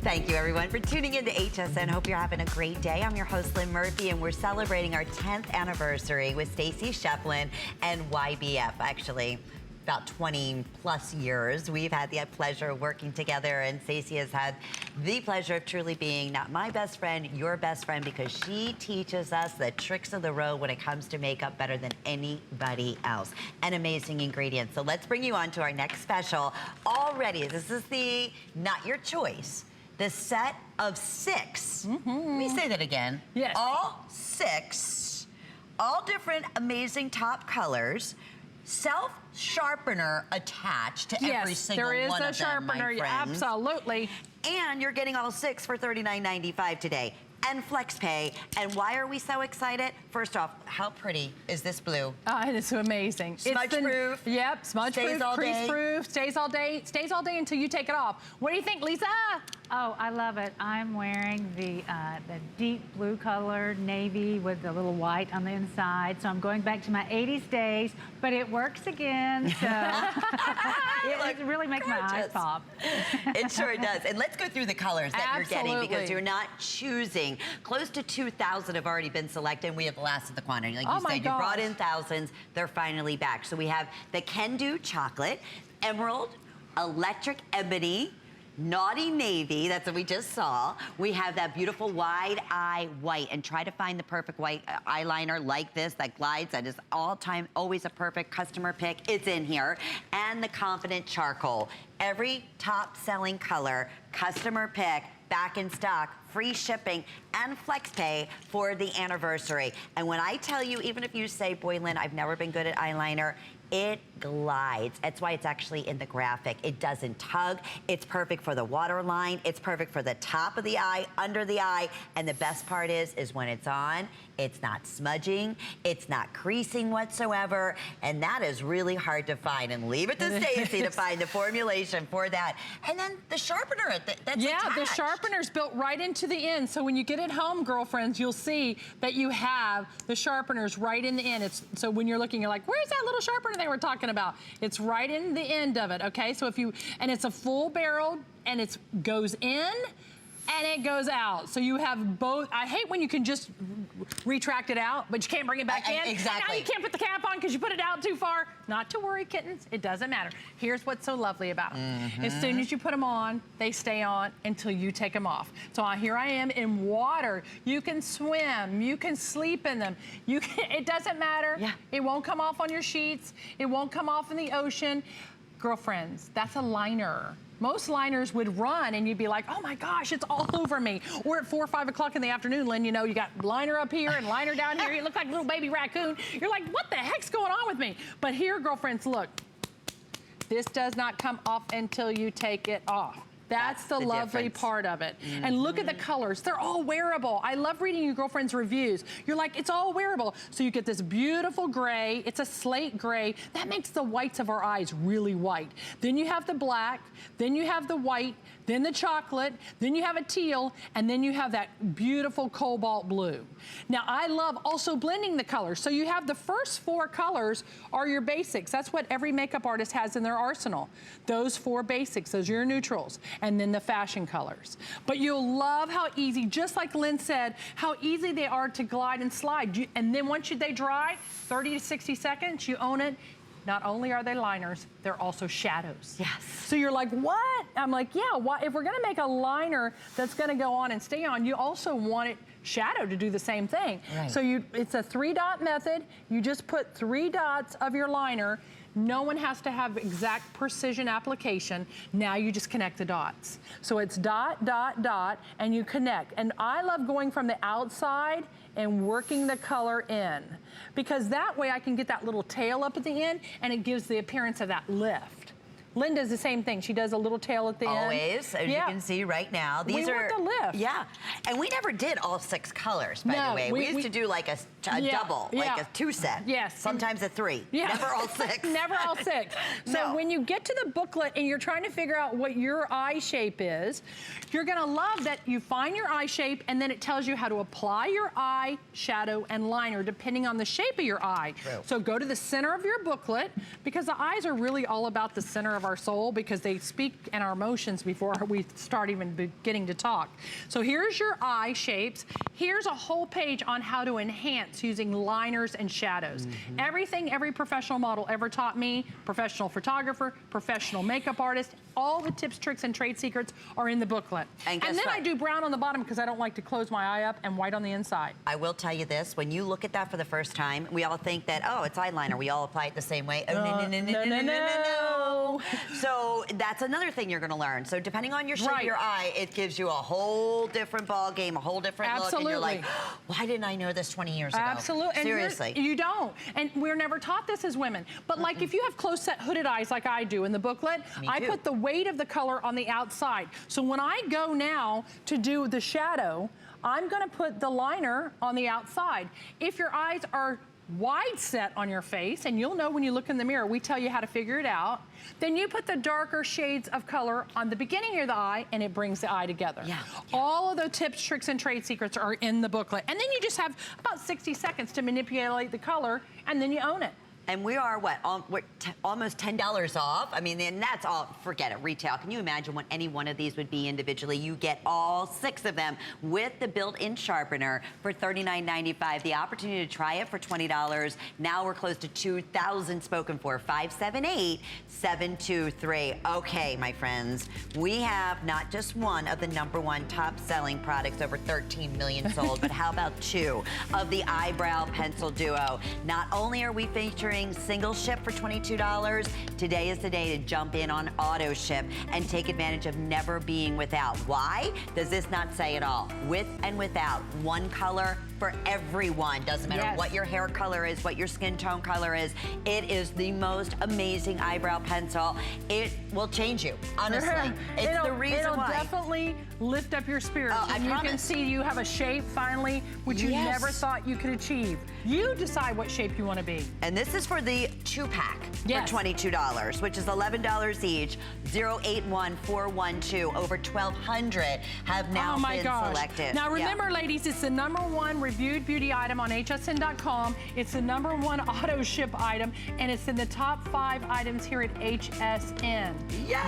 Thank you, everyone, for tuning in to HSN. Hope you're having a great day. I'm your host, Lynn Murphy, and we're celebrating our 10th anniversary with Stacey Schieffelin and YBF. Actually, about 20 plus years. We've had the pleasure of working together, and Stacey has had the pleasure of truly being not my best friend, your best friend, because she teaches us the tricks of the road when it comes to makeup better than anybody else. And amazing ingredients. So let's bring you on to our next special. Already, this is the Not Your Choice. The set of 6. Let me say that again. Yes. All 6, all different amazing top colors, self-sharpener attached to every single one of them, my friends. Absolutely. And you're getting all 6 for $39.95 today. And FlexPay. And why are we so excited? First off, how pretty is this blue? And it's amazing. Smudge-proof. Yep, smudge-proof, crease-proof, stays all day until you take it off. What do you think, Lisa? Oh, I love it. I'm wearing the deep blue color, navy with the little white on the inside. So I'm going back to my 80s days, but it works again. So it really makes my eyes pop. It sure does. And let's go through the colors that you're getting, because you're not choosing. Close to 2,000 have already been selected, and we have lasted the quantity. Like you said, you brought in thousands. They're finally back. So we have the Can Do Chocolate, Emerald, Electric Ebony, Naughty Navy, that's what we just saw. We have that beautiful wide eye white, and try to find the perfect white eyeliner like this that glides. That is all-time, always a perfect customer pick. It's in here. And the Confident Charcoal. Every top-selling color, customer pick, back in stock, free shipping, and FlexPay for the anniversary. And when I tell you, even if you say, boy, Lynn, I've never been good at eyeliner, it glides. That's why it's actually in the graphic. It doesn't tug. It's perfect for the waterline. It's perfect for the top of the eye, under the eye. And the best part is when it's on, it's not smudging. It's not creasing whatsoever. And that is really hard to find. And leave it to Stacey to find the formulation for that. And then the sharpener, that's attached. The sharpener's built right into the end. So when you get it home, girlfriends, you'll see that you have the sharpeners right in the end. So when you're looking, you're like, where's that little sharpener they were talking about? It's right in the end of it, okay? So and it's a full barrel, and it goes in and it goes out. So you have both. I hate when you can just retract it out, but you can't bring it back in. Exactly. And now you can't put the cap on because you put it out too far. Not to worry, kittens. It doesn't matter. Here's what's so lovely about them. As soon as you put them on, they stay on until you take them off. So here I am in water. You can swim. You can sleep in them. It doesn't matter. Yeah. It won't come off on your sheets. It won't come off in the ocean. Girlfriends, that's a liner. Most liners would run and you'd be like, oh my gosh, it's all over me. Or at 4 or 5 o'clock in the afternoon, Lynn, you know, you got liner up here and liner down here. You look like a little baby raccoon. You're like, what the heck's going on with me? But here, girlfriends, look. This does not come off until you take it off. That's the lovely difference. part of it. And look at the colors. They're all wearable. I love reading your girlfriend's reviews. You're like, it's all wearable. So you get this beautiful gray. It's a slate gray. That makes the whites of our eyes really white. Then you have the black. Then you have the white. Then the chocolate. Then you have a teal. And then you have that beautiful cobalt blue. Now, I love also blending the colors. So you have the first 4 colors are your basics. That's what every makeup artist has in their arsenal. Those 4 basics. Those are your neutrals. And then the fashion colors. But you'll love how easy, just like Lynn said, how easy they are to glide and slide. And then once they dry, 30 to 60 seconds, you own it. Not only are they liners, they're also shadows. Yes. So you're like, what? I'm like, yeah, why? If we're gonna make a liner that's gonna go on and stay on, you also want it shadow to do the same thing. Right. So it's a 3-dot method. You just put 3 dots of your liner. No one has to have exact precision application. Now you just connect the dots. So it's dot, dot, dot, and you connect. And I love going from the outside and working the color in, because that way I can get that little tail up at the end, and it gives the appearance of that lift. Lynn does the same thing. She does a little tail at the end. Always, as you can see right now. These are the lift. Yeah, and we never did all 6 colors, by the way. We used to do like a double, like a 2-set. Yes. Sometimes a 3. Yeah. Never all 6. Never all 6. So when you get to the booklet and you're trying to figure out what your eye shape is, you're gonna love that you find your eye shape, and then it tells you how to apply your eye shadow and liner depending on the shape of your eye. True. So go to the center of your booklet, because the eyes are really all about the center of our soul, because they speak in our emotions before we start even beginning to talk. So here's your eye shapes. Here's a whole page on how to enhance using liners and shadows. Everything every professional model ever taught me, professional photographer, professional makeup artist, all the tips, tricks, and trade secrets are in the booklet. And then I do brown on the bottom because I don't like to close my eye up, and white on the inside. I will tell you this, when you look at that for the first time, we all think that, oh, it's eyeliner. We all apply it the same way. Oh, no. So that's another thing you're gonna learn. So depending on your shape of your eye, it gives you a whole different ball game, a whole different look, and you're like, why didn't I know this 20 years ago? Absolutely. Seriously. And you don't. And we're never taught this as women. But like if you have close set hooded eyes like I do in the booklet, I put the weight of the color on the outside. So when I go now to do the shadow, I'm gonna put the liner on the outside. If your eyes are wide set on your face, and you'll know when you look in the mirror, we tell you how to figure it out, then you put the darker shades of color on the beginning of the eye, and it brings the eye together. All of the tips, tricks, and trade secrets are in the booklet. And then you just have about 60 seconds to manipulate the color, and then you own it. And we are, what, almost $10 off? I mean, and that's all, forget it, retail. Can you imagine what any one of these would be individually? You get all 6 of them with the built-in sharpener for $39.95. The opportunity to try it for $20. Now we're close to 2,000 spoken for. 578-723. Okay, my friends, we have not just one of the #1 top-selling products, over 13 million sold, but how about 2 of the eyebrow pencil duo? Not only are we featuring single ship for $22, today is the day to jump in on auto ship and take advantage of never being without. Why? Does this not say it all? With and without, one color for everyone. Doesn't matter what your hair color is, what your skin tone color is. It is the most amazing eyebrow pencil. It will change you, honestly. It's the reason why. It'll definitely lift up your spirits. Oh, and you can see you have a shape finally, which you never thought you could achieve. You decide what shape you want to be. And this is for the 2-pack for $22, which is $11 each. 081412, over 1,200 have now been selected. Now remember, ladies, it's the #1 reviewed beauty item on hsn.com. It's the #1 auto ship item, and it's in the top 5 items here at HSN.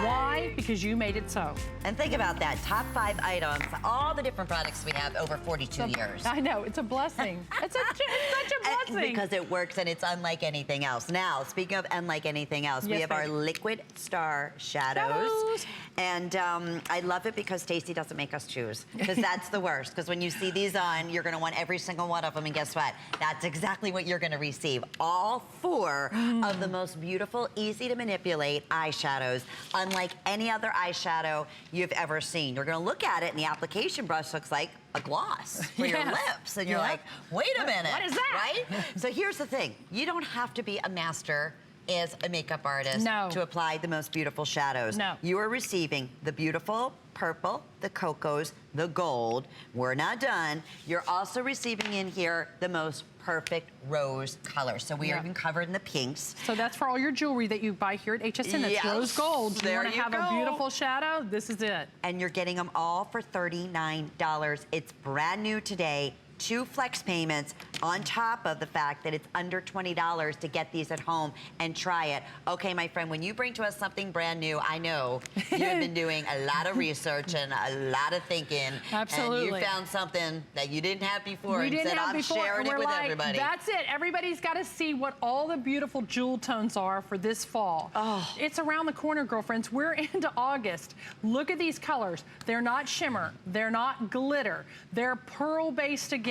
Why? Because you made it so. And think about that, top 5 items, all the different products we have over 42 years. I know, it's a blessing. It's such a blessing. Because it works and it's unlike anything else. Now, speaking of unlike anything else, we have our Liquid Star Shadows. And I love it because Stacey doesn't make us choose, because that's the worst. Because when you see these on, you're gonna want every single one of them, and guess what? That's exactly what you're gonna receive. All 4 of the most beautiful, easy to manipulate eyeshadows, unlike any other eyeshadow you've ever seen. You're gonna look at it and the application brush looks like a gloss for your lips, and you're like, wait a minute. What is that? Right? So here's the thing, you don't have to be a master as a makeup artist to apply the most beautiful shadows. No. You are receiving the beautiful purple, the cocos, the gold. We're not done. You're also receiving in here the most perfect rose color. So we are even covered in the pinks. So that's for all your jewelry that you buy here at HSN. That's rose gold. You want to have a beautiful shadow? This is it. And you're getting them all for $39. It's brand new today. 2 flex payments on top of the fact that it's under $20 to get these at home and try it. Okay, my friend, when you bring to us something brand new, I know you have been doing a lot of research and a lot of thinking. Absolutely. And you found something that you didn't have before We didn't said, have I'm before, sharing and it we're with like, everybody. That's it. Everybody's got to see what all the beautiful jewel tones are for this fall. Oh. It's around the corner, girlfriends. We're into August. Look at these colors. They're not shimmer. They're not glitter. They're pearl-based again.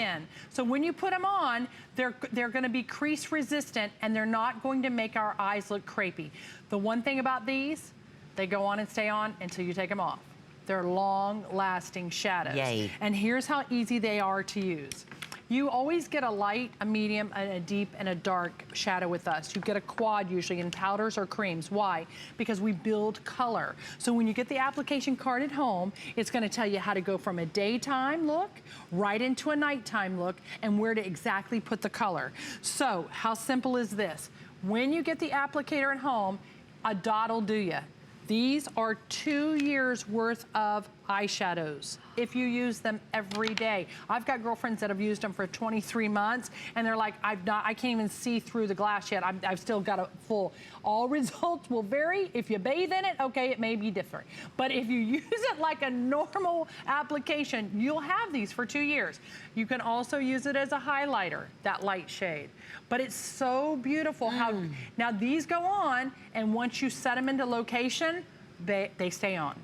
So when you put them on, they're going to be crease resistant, and they're not going to make our eyes look crepey. The one thing about these, they go on and stay on until you take them off. They're long-lasting shadows. Yay. And here's how easy they are to use. You always get a light, a medium, a deep, and a dark shadow with us. You get a quad usually in powders or creams. Why? Because we build color. So when you get the application card at home, it's gonna tell you how to go from a daytime look right into a nighttime look and where to exactly put the color. So how simple is this? When you get the applicator at home, a dot will do you. These are 2 years worth of eyeshadows if you use them every day. I've got girlfriends that have used them for 23 months and they're like, I can't even see through the glass yet. I've still got a full. All results will vary. If you bathe in it, okay, it may be different. But if you use it like a normal application, you'll have these for 2 years. You can also use it as a highlighter, that light shade. But it's so beautiful how, now these go on, and once you set them into location, they stay on.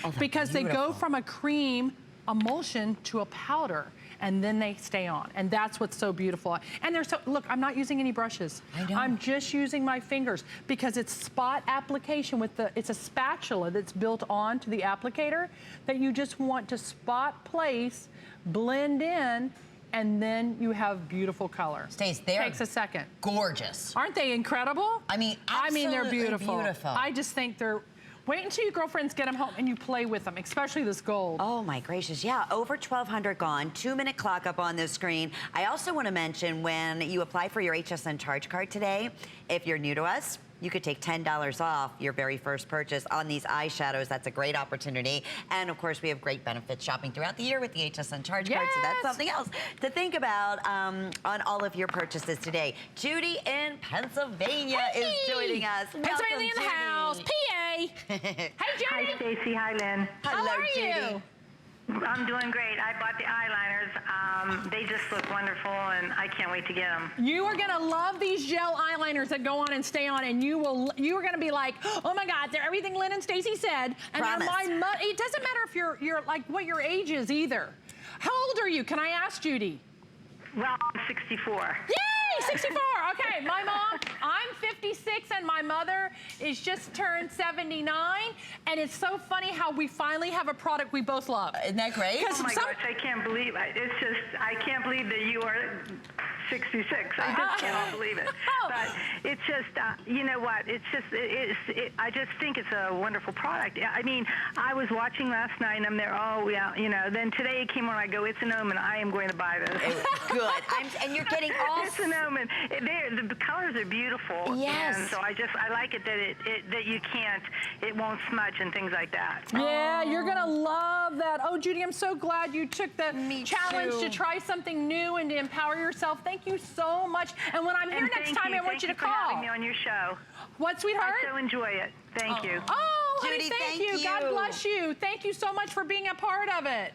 Oh, because they go from a cream emulsion to a powder, and then they stay on. And that's what's so beautiful. And they're so, look, I'm not using any brushes. I know. I'm just using my fingers because it's spot application with it's a spatula that's built onto the applicator that you just want to spot place, blend in, and then you have beautiful color. Stace, they're takes a second. Gorgeous. Aren't they incredible? I mean, they're absolutely beautiful. beautiful. I just think they're, wait until your girlfriends get them home and you play with them, especially this gold. Oh my gracious, yeah, over 1,200 gone, 2-minute clock up on the screen. I also want to mention when you apply for your HSN charge card today, if you're new to us, you could take $10 off your very first purchase on these eyeshadows. That's a great opportunity. And of course, we have great benefits shopping throughout the year with the HSN charge card. So that's something else to think about on all of your purchases today. Judy in Pennsylvania is joining us. Pennsylvania in the house, PA. Hey, Judy. Hi, Stacey. Hi, Lynn. How are Judy. you? I'm doing great. I bought the eyeliners. They just look wonderful, and I can't wait to get them. You are gonna love these gel eyeliners that go on and stay on, and you are gonna be like, oh my God, they're everything Lynn and Stacey said. And Promise. It doesn't matter if you're like what your age is either. How old are you? Can I ask, Judy? Well, I'm 64. Yay, 64. Okay, my mom, I'm 56, and my mother is just turned 79. And it's so funny how we finally have a product we both love. Isn't that great? Oh my gosh, I can't believe it. It's just, I can't believe that you are 66. I just cannot believe it. But it's just, you know what? It's just, I just think it's a wonderful product. I mean, I was watching last night, and I'm there, oh, yeah, you know. Then today it came on, I go, it's an omen. I am going to buy this. Good. And you're getting all... It's an omen. The colors are beautiful. Yes. And so I like it that you can't, it won't smudge and things like that. Yeah, you're gonna love that. Oh, Judy, I'm so glad you took the challenge to try something new and to empower yourself. Thank you so much. And when I'm here next time, I want you to call. Thank you for having me on your show. What, sweetheart? I so enjoy it. Thank you. Oh, Judy, honey, thank you. you. God bless you. Thank you so much for being a part of it.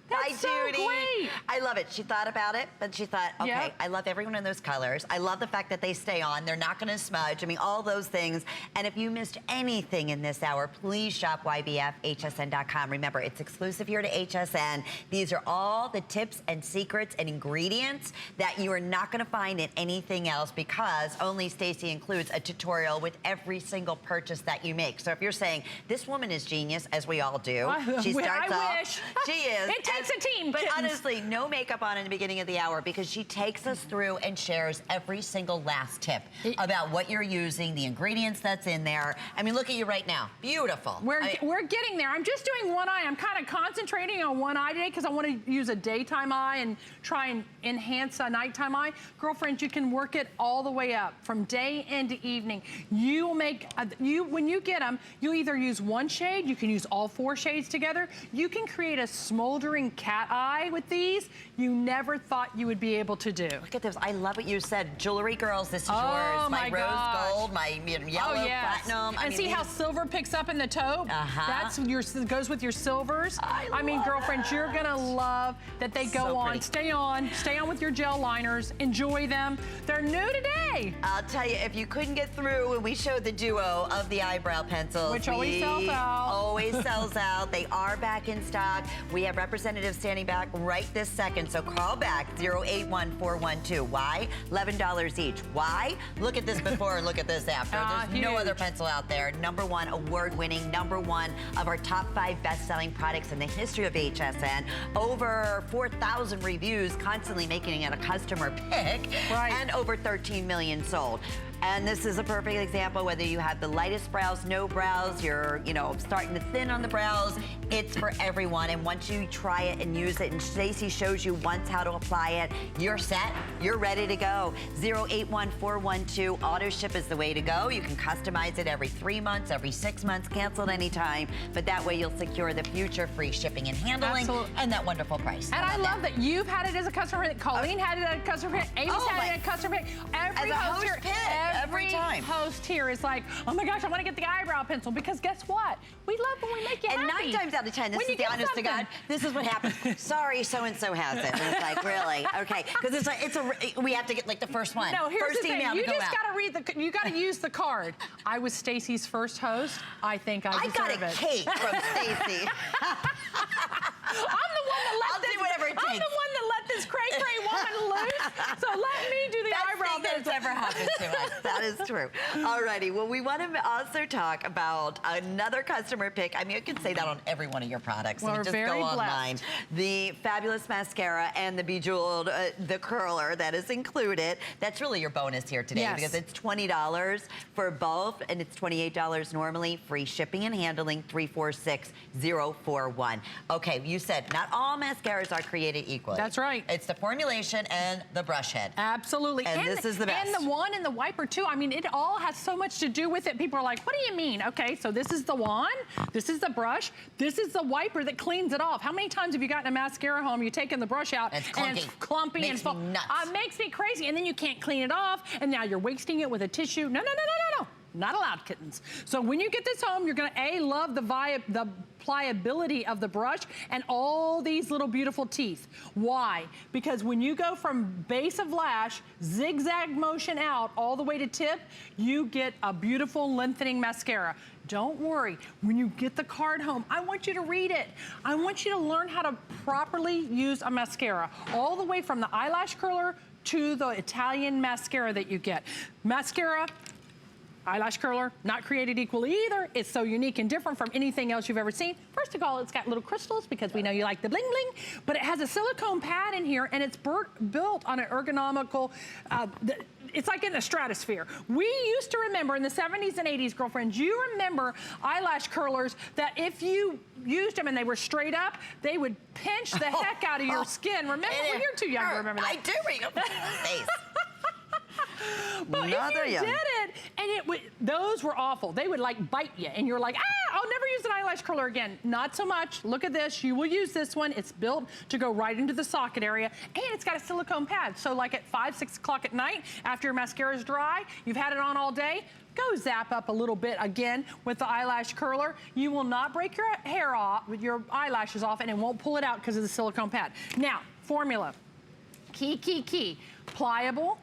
That's so Judy. great. I love it. She thought about it, but she thought, okay, Yep. I love every one of those colors. I love the fact that they stay on. They're not going to smudge. I mean, all those things. And if you missed anything in this hour, please shop YBFHSN.com. Remember, it's exclusive here to HSN. These are all the tips and secrets and ingredients that you are not going to find in anything else because only Stacey includes a tutorial with every single purchase that you make. So if you're saying, this woman is genius, as we all do. She starts off. Wish. She is. It takes a team. But honestly, no makeup on in the beginning of the hour because she takes us through and shares every single last tip about what you're using, the ingredients that's in there. I mean, look at you right now. Beautiful. We're getting there. I'm just doing one eye. I'm kind of concentrating on one eye today because I want to use a daytime eye and try and enhance a nighttime eye. Girlfriends, you can work it all the way up from day into evening. You will make, when you get them, you'll either use one shade, you can use all 4 shades together. You can create a smoldering cat eye with these you never thought you would be able to do. Look at this. I love what you said. Jewelry girls, this is yours. My rose gold, my yellow platinum. And see how silver picks up in the taupe? That's goes with your silvers. I mean, girlfriends, you're gonna love that they go on. Stay on with your gel liners. Enjoy them. They're new today. I'll tell you, if you couldn't get through when we showed the duo of the eyebrow pencils, which always sells out. Always sells out. They are back in stock. We have representatives standing back right this second, so call back 081412. Why? $11 each. Why? Look at this before and look at this after. There's no other pencil out there. #1 award-winning, #1 of our top 5 best-selling products in the history of HSN. Over 4,000 reviews, constantly making it a customer pick, and over 13 million sold. And this is a perfect example, whether you have the lightest brows, no brows, you're, starting to thin on the brows, it's for everyone. And once you try it and use it, and Stacey shows you once how to apply it, you're set, you're ready to go. 081412, auto ship is the way to go. You can customize it every 3 months, every 6 months, cancel at any time, but that way you'll secure the future free shipping and handling and that wonderful price. And I love that you've had it as a customer, Colleen had it as a customer, Amy's had it as a customer. Every host here is like, oh my gosh, I want to get the eyebrow pencil, because guess what? We love when we make you happy. And 9 times out of 10, this is the honest to God, this is what happens. Sorry, so-and-so has it. And it's like, really? Okay. Because it's like, we have to get like the first one. No, here's first the thing. You just got to read you got to use the card. I was Stacey's first host. I think I deserve it. I got a cake from Stacey. I'm the one that let I'm the one that let this cray-cray woman loose. So let me do the eyebrow that's ever happened to us. That is true. Alrighty, well, we want to also talk about another customer pick. I mean, I can say that on every one of your products. Well, just very go online. blessed. The fabulous mascara and the bejeweled, the curler that is included. That's really your bonus here today, because it's $20 for both, and it's $28 normally. Free shipping and handling, 346041. Okay, you said not all mascaras are created equally. That's right. It's the formulation and the brush head. Absolutely. And this is the best. And the wand and the wiper too. I mean, it all has so much to do with it. People are like, what do you mean? Okay, so this is the wand, this is the brush, this is the wiper that cleans it off. How many times have you gotten a mascara home, you're taking the brush out, and it's clumpy makes and me nuts. Makes me crazy, and then you can't clean it off, and now you're wasting it with a tissue. No. Not allowed, kittens. So when you get this home, you're gonna love the pliability of the brush and all these little beautiful teeth. Why? Because when you go from base of lash, zigzag motion out all the way to tip, you get a beautiful lengthening mascara. Don't worry, when you get the card home, I want you to read it. I want you to learn how to properly use a mascara, all the way from the eyelash curler to the Italian mascara that you get. Mascara, eyelash curler, not created equally either. It's so unique and different from anything else you've ever seen. First of all, it's got little crystals because we know you like the bling bling, but it has a silicone pad in here, and it's built on an ergonomical, it's like in the stratosphere. We used to remember in the 70s and 80s, girlfriends, you remember eyelash curlers that if you used them and they were straight up, they would pinch the heck out of your skin. Remember? Well, you're too young to remember that. I do remember that face. But if you did it, and those were awful. They would like bite you, and you're like, I'll never use an eyelash curler again. Not so much. Look at this. You will use this one. It's built to go right into the socket area, and it's got a silicone pad. So like at 5, 6 o'clock at night, after your mascara is dry, you've had it on all day, go zap up a little bit again with the eyelash curler. You will not break your hair off, your eyelashes off, and it won't pull it out because of the silicone pad. Now, formula. Key. Pliable.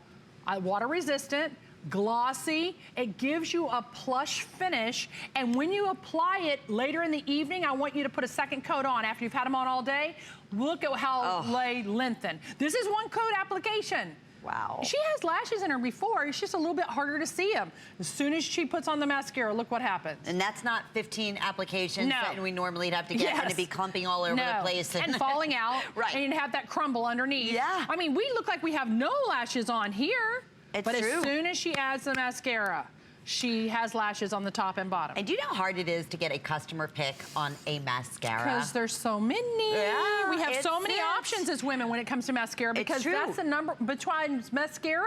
Water resistant, glossy. It gives you a plush finish, and when you apply it later in the evening, I want you to put a second coat on after you've had them on all day. Look at how they lengthen. This is one coat application. Wow. She has lashes in her before. It's just a little bit harder to see them. As soon as she puts on the mascara, look what happens. And that's not 15 applications that we normally have to get and to be clumping all over the place. And falling out. Right. And have that crumble underneath. Yeah. I mean, we look like we have no lashes on here. It's but true. As soon as she adds the mascara, she has lashes on the top and bottom. And do you know how hard it is to get a customer pick on a mascara? Because there's so many. Yeah, we have so many options as women when it comes to mascara, because that's the number, between mascara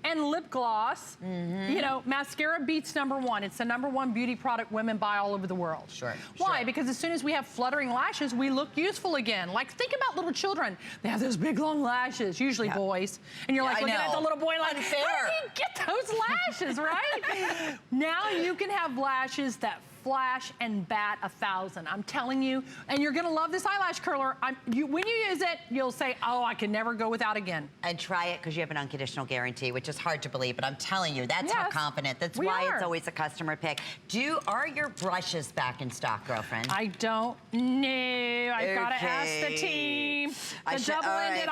and lip gloss, you know, mascara beats #1. It's the #1 beauty product women buy all over the world. Sure. Why? Because as soon as we have fluttering lashes, we look useful again. Like, think about little children. They have those big, long lashes, usually boys. And you're like looking at the little boy like, unfair. How do you get those lashes, right? Now you can have lashes that flash and bat 1,000. I'm telling you, and you're gonna love this eyelash curler. When you use it, you'll say, oh, I can never go without again. And try it because you have an unconditional guarantee, which is hard to believe, but I'm telling you, that's how confident. That's why it's always a customer pick. Are your brushes back in stock, girlfriend? I don't know. I gotta ask the team. The double-ended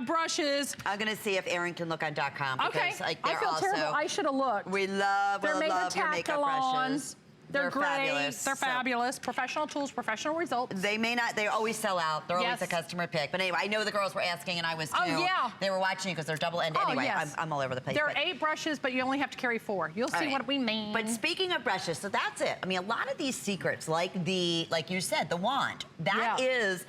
brushes. I'm gonna see if Erin can look on .com. Okay, because, like, I feel terrible. I should have looked. We love your makeup brushes. They're great. Fabulous. They're fabulous. Professional tools, professional results. They may not, they always sell out. They're always a customer pick. But anyway, I know the girls were asking, and I was too. Oh, yeah. They were watching because they're double-ended. Anyway, I'm all over the place. There are 8 brushes, but you only have to carry 4. You'll see what we mean. But speaking of brushes, so that's it. I mean, a lot of these secrets, like you said, the wand, that is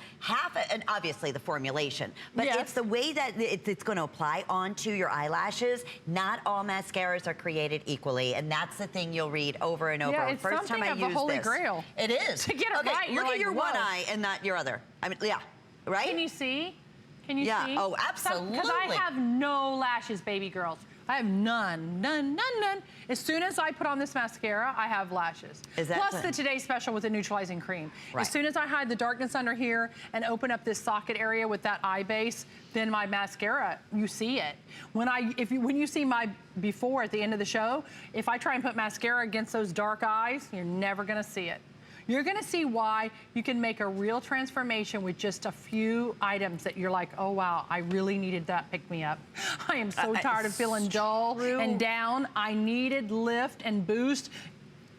and obviously the formulation, but it's the way that it's going to apply onto your eyelashes. Not all mascaras are created equally, and that's the thing you'll read over and over. Yeah, it's First time I used Holy Grail. It is. To get it right, look at your one eye and not your other. I mean, right? Can you see? Can you see? Yeah, oh, absolutely. Because I have no lashes, baby girls. I have none. As soon as I put on this mascara, I have lashes. Plus the Today Special with the Neutralizing Cream. Right. As soon as I hide the darkness under here and open up this socket area with that eye base, then my mascara, you see it. When you see my before at the end of the show, if I try and put mascara against those dark eyes, you're never gonna see it. You're gonna see why you can make a real transformation with just a few items that you're like, oh wow, I really needed that pick-me-up. I am so tired of feeling dull and down. I needed lift and boost.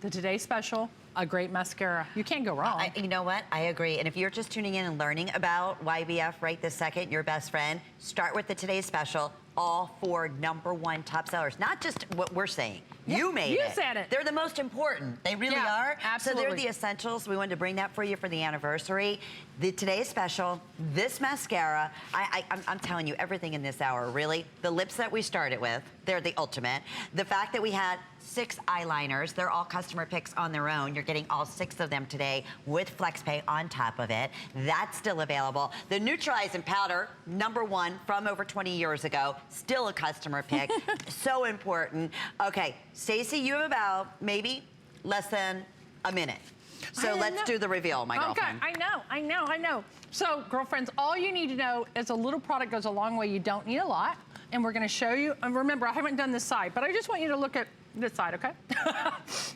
The Today Special, a great mascara. You can't go wrong. You know what? I agree. And if you're just tuning in and learning about YBF right this second, your best friend, start with the Today Special. All 4 #1 top sellers. Not just what we're saying. You made it. You said it. They're the most important. They really are. Absolutely. So they're the essentials. We wanted to bring that for you for the anniversary. The Today Special, this mascara, I'm telling you, everything in this hour, really. The lips that we started with, they're the ultimate. The fact that we had 6 eyeliners, they're all customer picks on their own. You're getting all 6 of them today with FlexPay on top of it. That's still available. The Neutralizing Powder, #1 from over 20 years ago, still a customer pick. So important. Okay, Stacey, you have about maybe less than a minute. So let's do the reveal, my girlfriend. Okay, I know. So, girlfriends, all you need to know is a little product goes a long way. You don't need a lot. And we're gonna show you, and remember, I haven't done this side, but I just want you to look at this side, okay?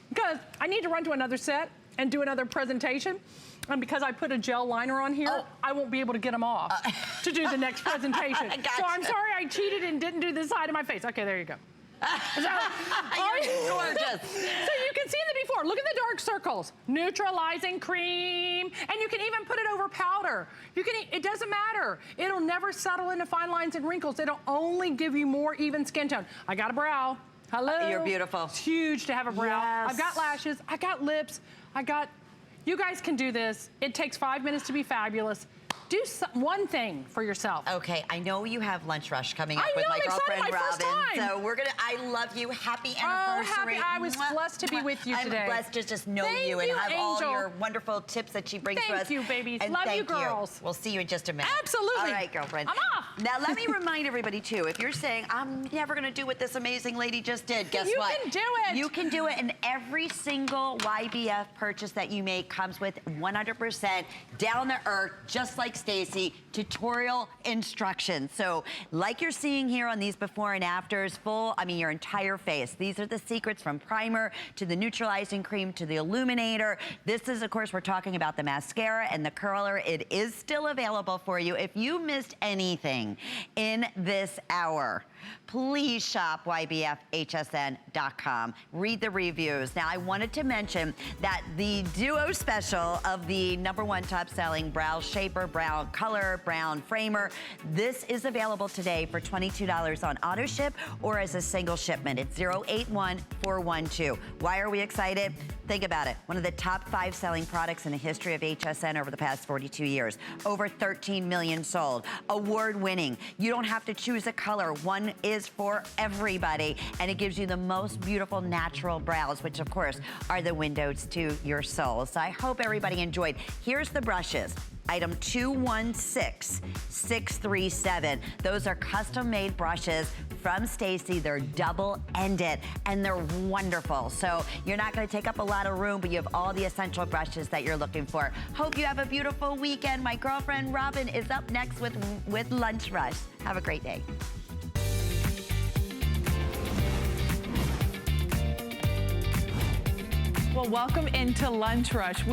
Because I need to run to another set and do another presentation. And because I put a gel liner on here, I won't be able to get them off to do the next presentation. Gotcha. So I'm sorry I cheated and didn't do this side of my face. Okay, there you go. You're gorgeous. So you can see the before. Look at the dark circles. Neutralizing cream. And you can even put it over powder. It doesn't matter. It'll never settle into fine lines and wrinkles. It'll only give you more even skin tone. I got a brow. Hello. You're beautiful. It's huge to have a brow. Yes. I've got lashes. I got lips. You guys can do this. It takes 5 minutes to be fabulous. Do one thing for yourself. Okay, I know you have lunch rush coming up with my girlfriend Robin. So we're gonna. I love you. Happy anniversary. I was blessed to be with you today. I'm blessed to just know you and have all your wonderful tips that she brings to us. Thank you, babies. And love you, girls. We'll see you in just a minute. Absolutely. All right, girlfriend. I'm off. Now let me remind everybody too. If you're saying I'm never gonna do what this amazing lady just did, guess what? You can do it. You can do it, and every single YBF purchase that you make comes with 100% down to earth, just like Stacey. Tutorial instructions. So like you're seeing here on these before and afters, your entire face. These are the secrets from primer to the neutralizing cream to the illuminator. This is, of course, we're talking about the mascara and the curler. It is still available for you. If you missed anything in this hour, please shop ybfhsn.com. Read the reviews. Now, I wanted to mention that the duo special of the #1 top-selling brow shaper, brow color, brown framer, this is available today for $22 on auto ship or as a single shipment. It's 081412. Why are we excited? Think about it. One of the top 5 selling products in the history of HSN over the past 42 years. Over 13 million sold. Award-winning. You don't have to choose a color. One is for everybody. And it gives you the most beautiful natural brows, which of course are the windows to your soul. So I hope everybody enjoyed. Here's the brushes. Item 216637. Those are custom-made brushes from Stacey. They're double-ended and they're wonderful. So you're not going to take up a lot of room, but you have all the essential brushes that you're looking for. Hope you have a beautiful weekend. My girlfriend Robin is up next with Lunch Rush. Have a great day. Well, welcome into Lunch Rush.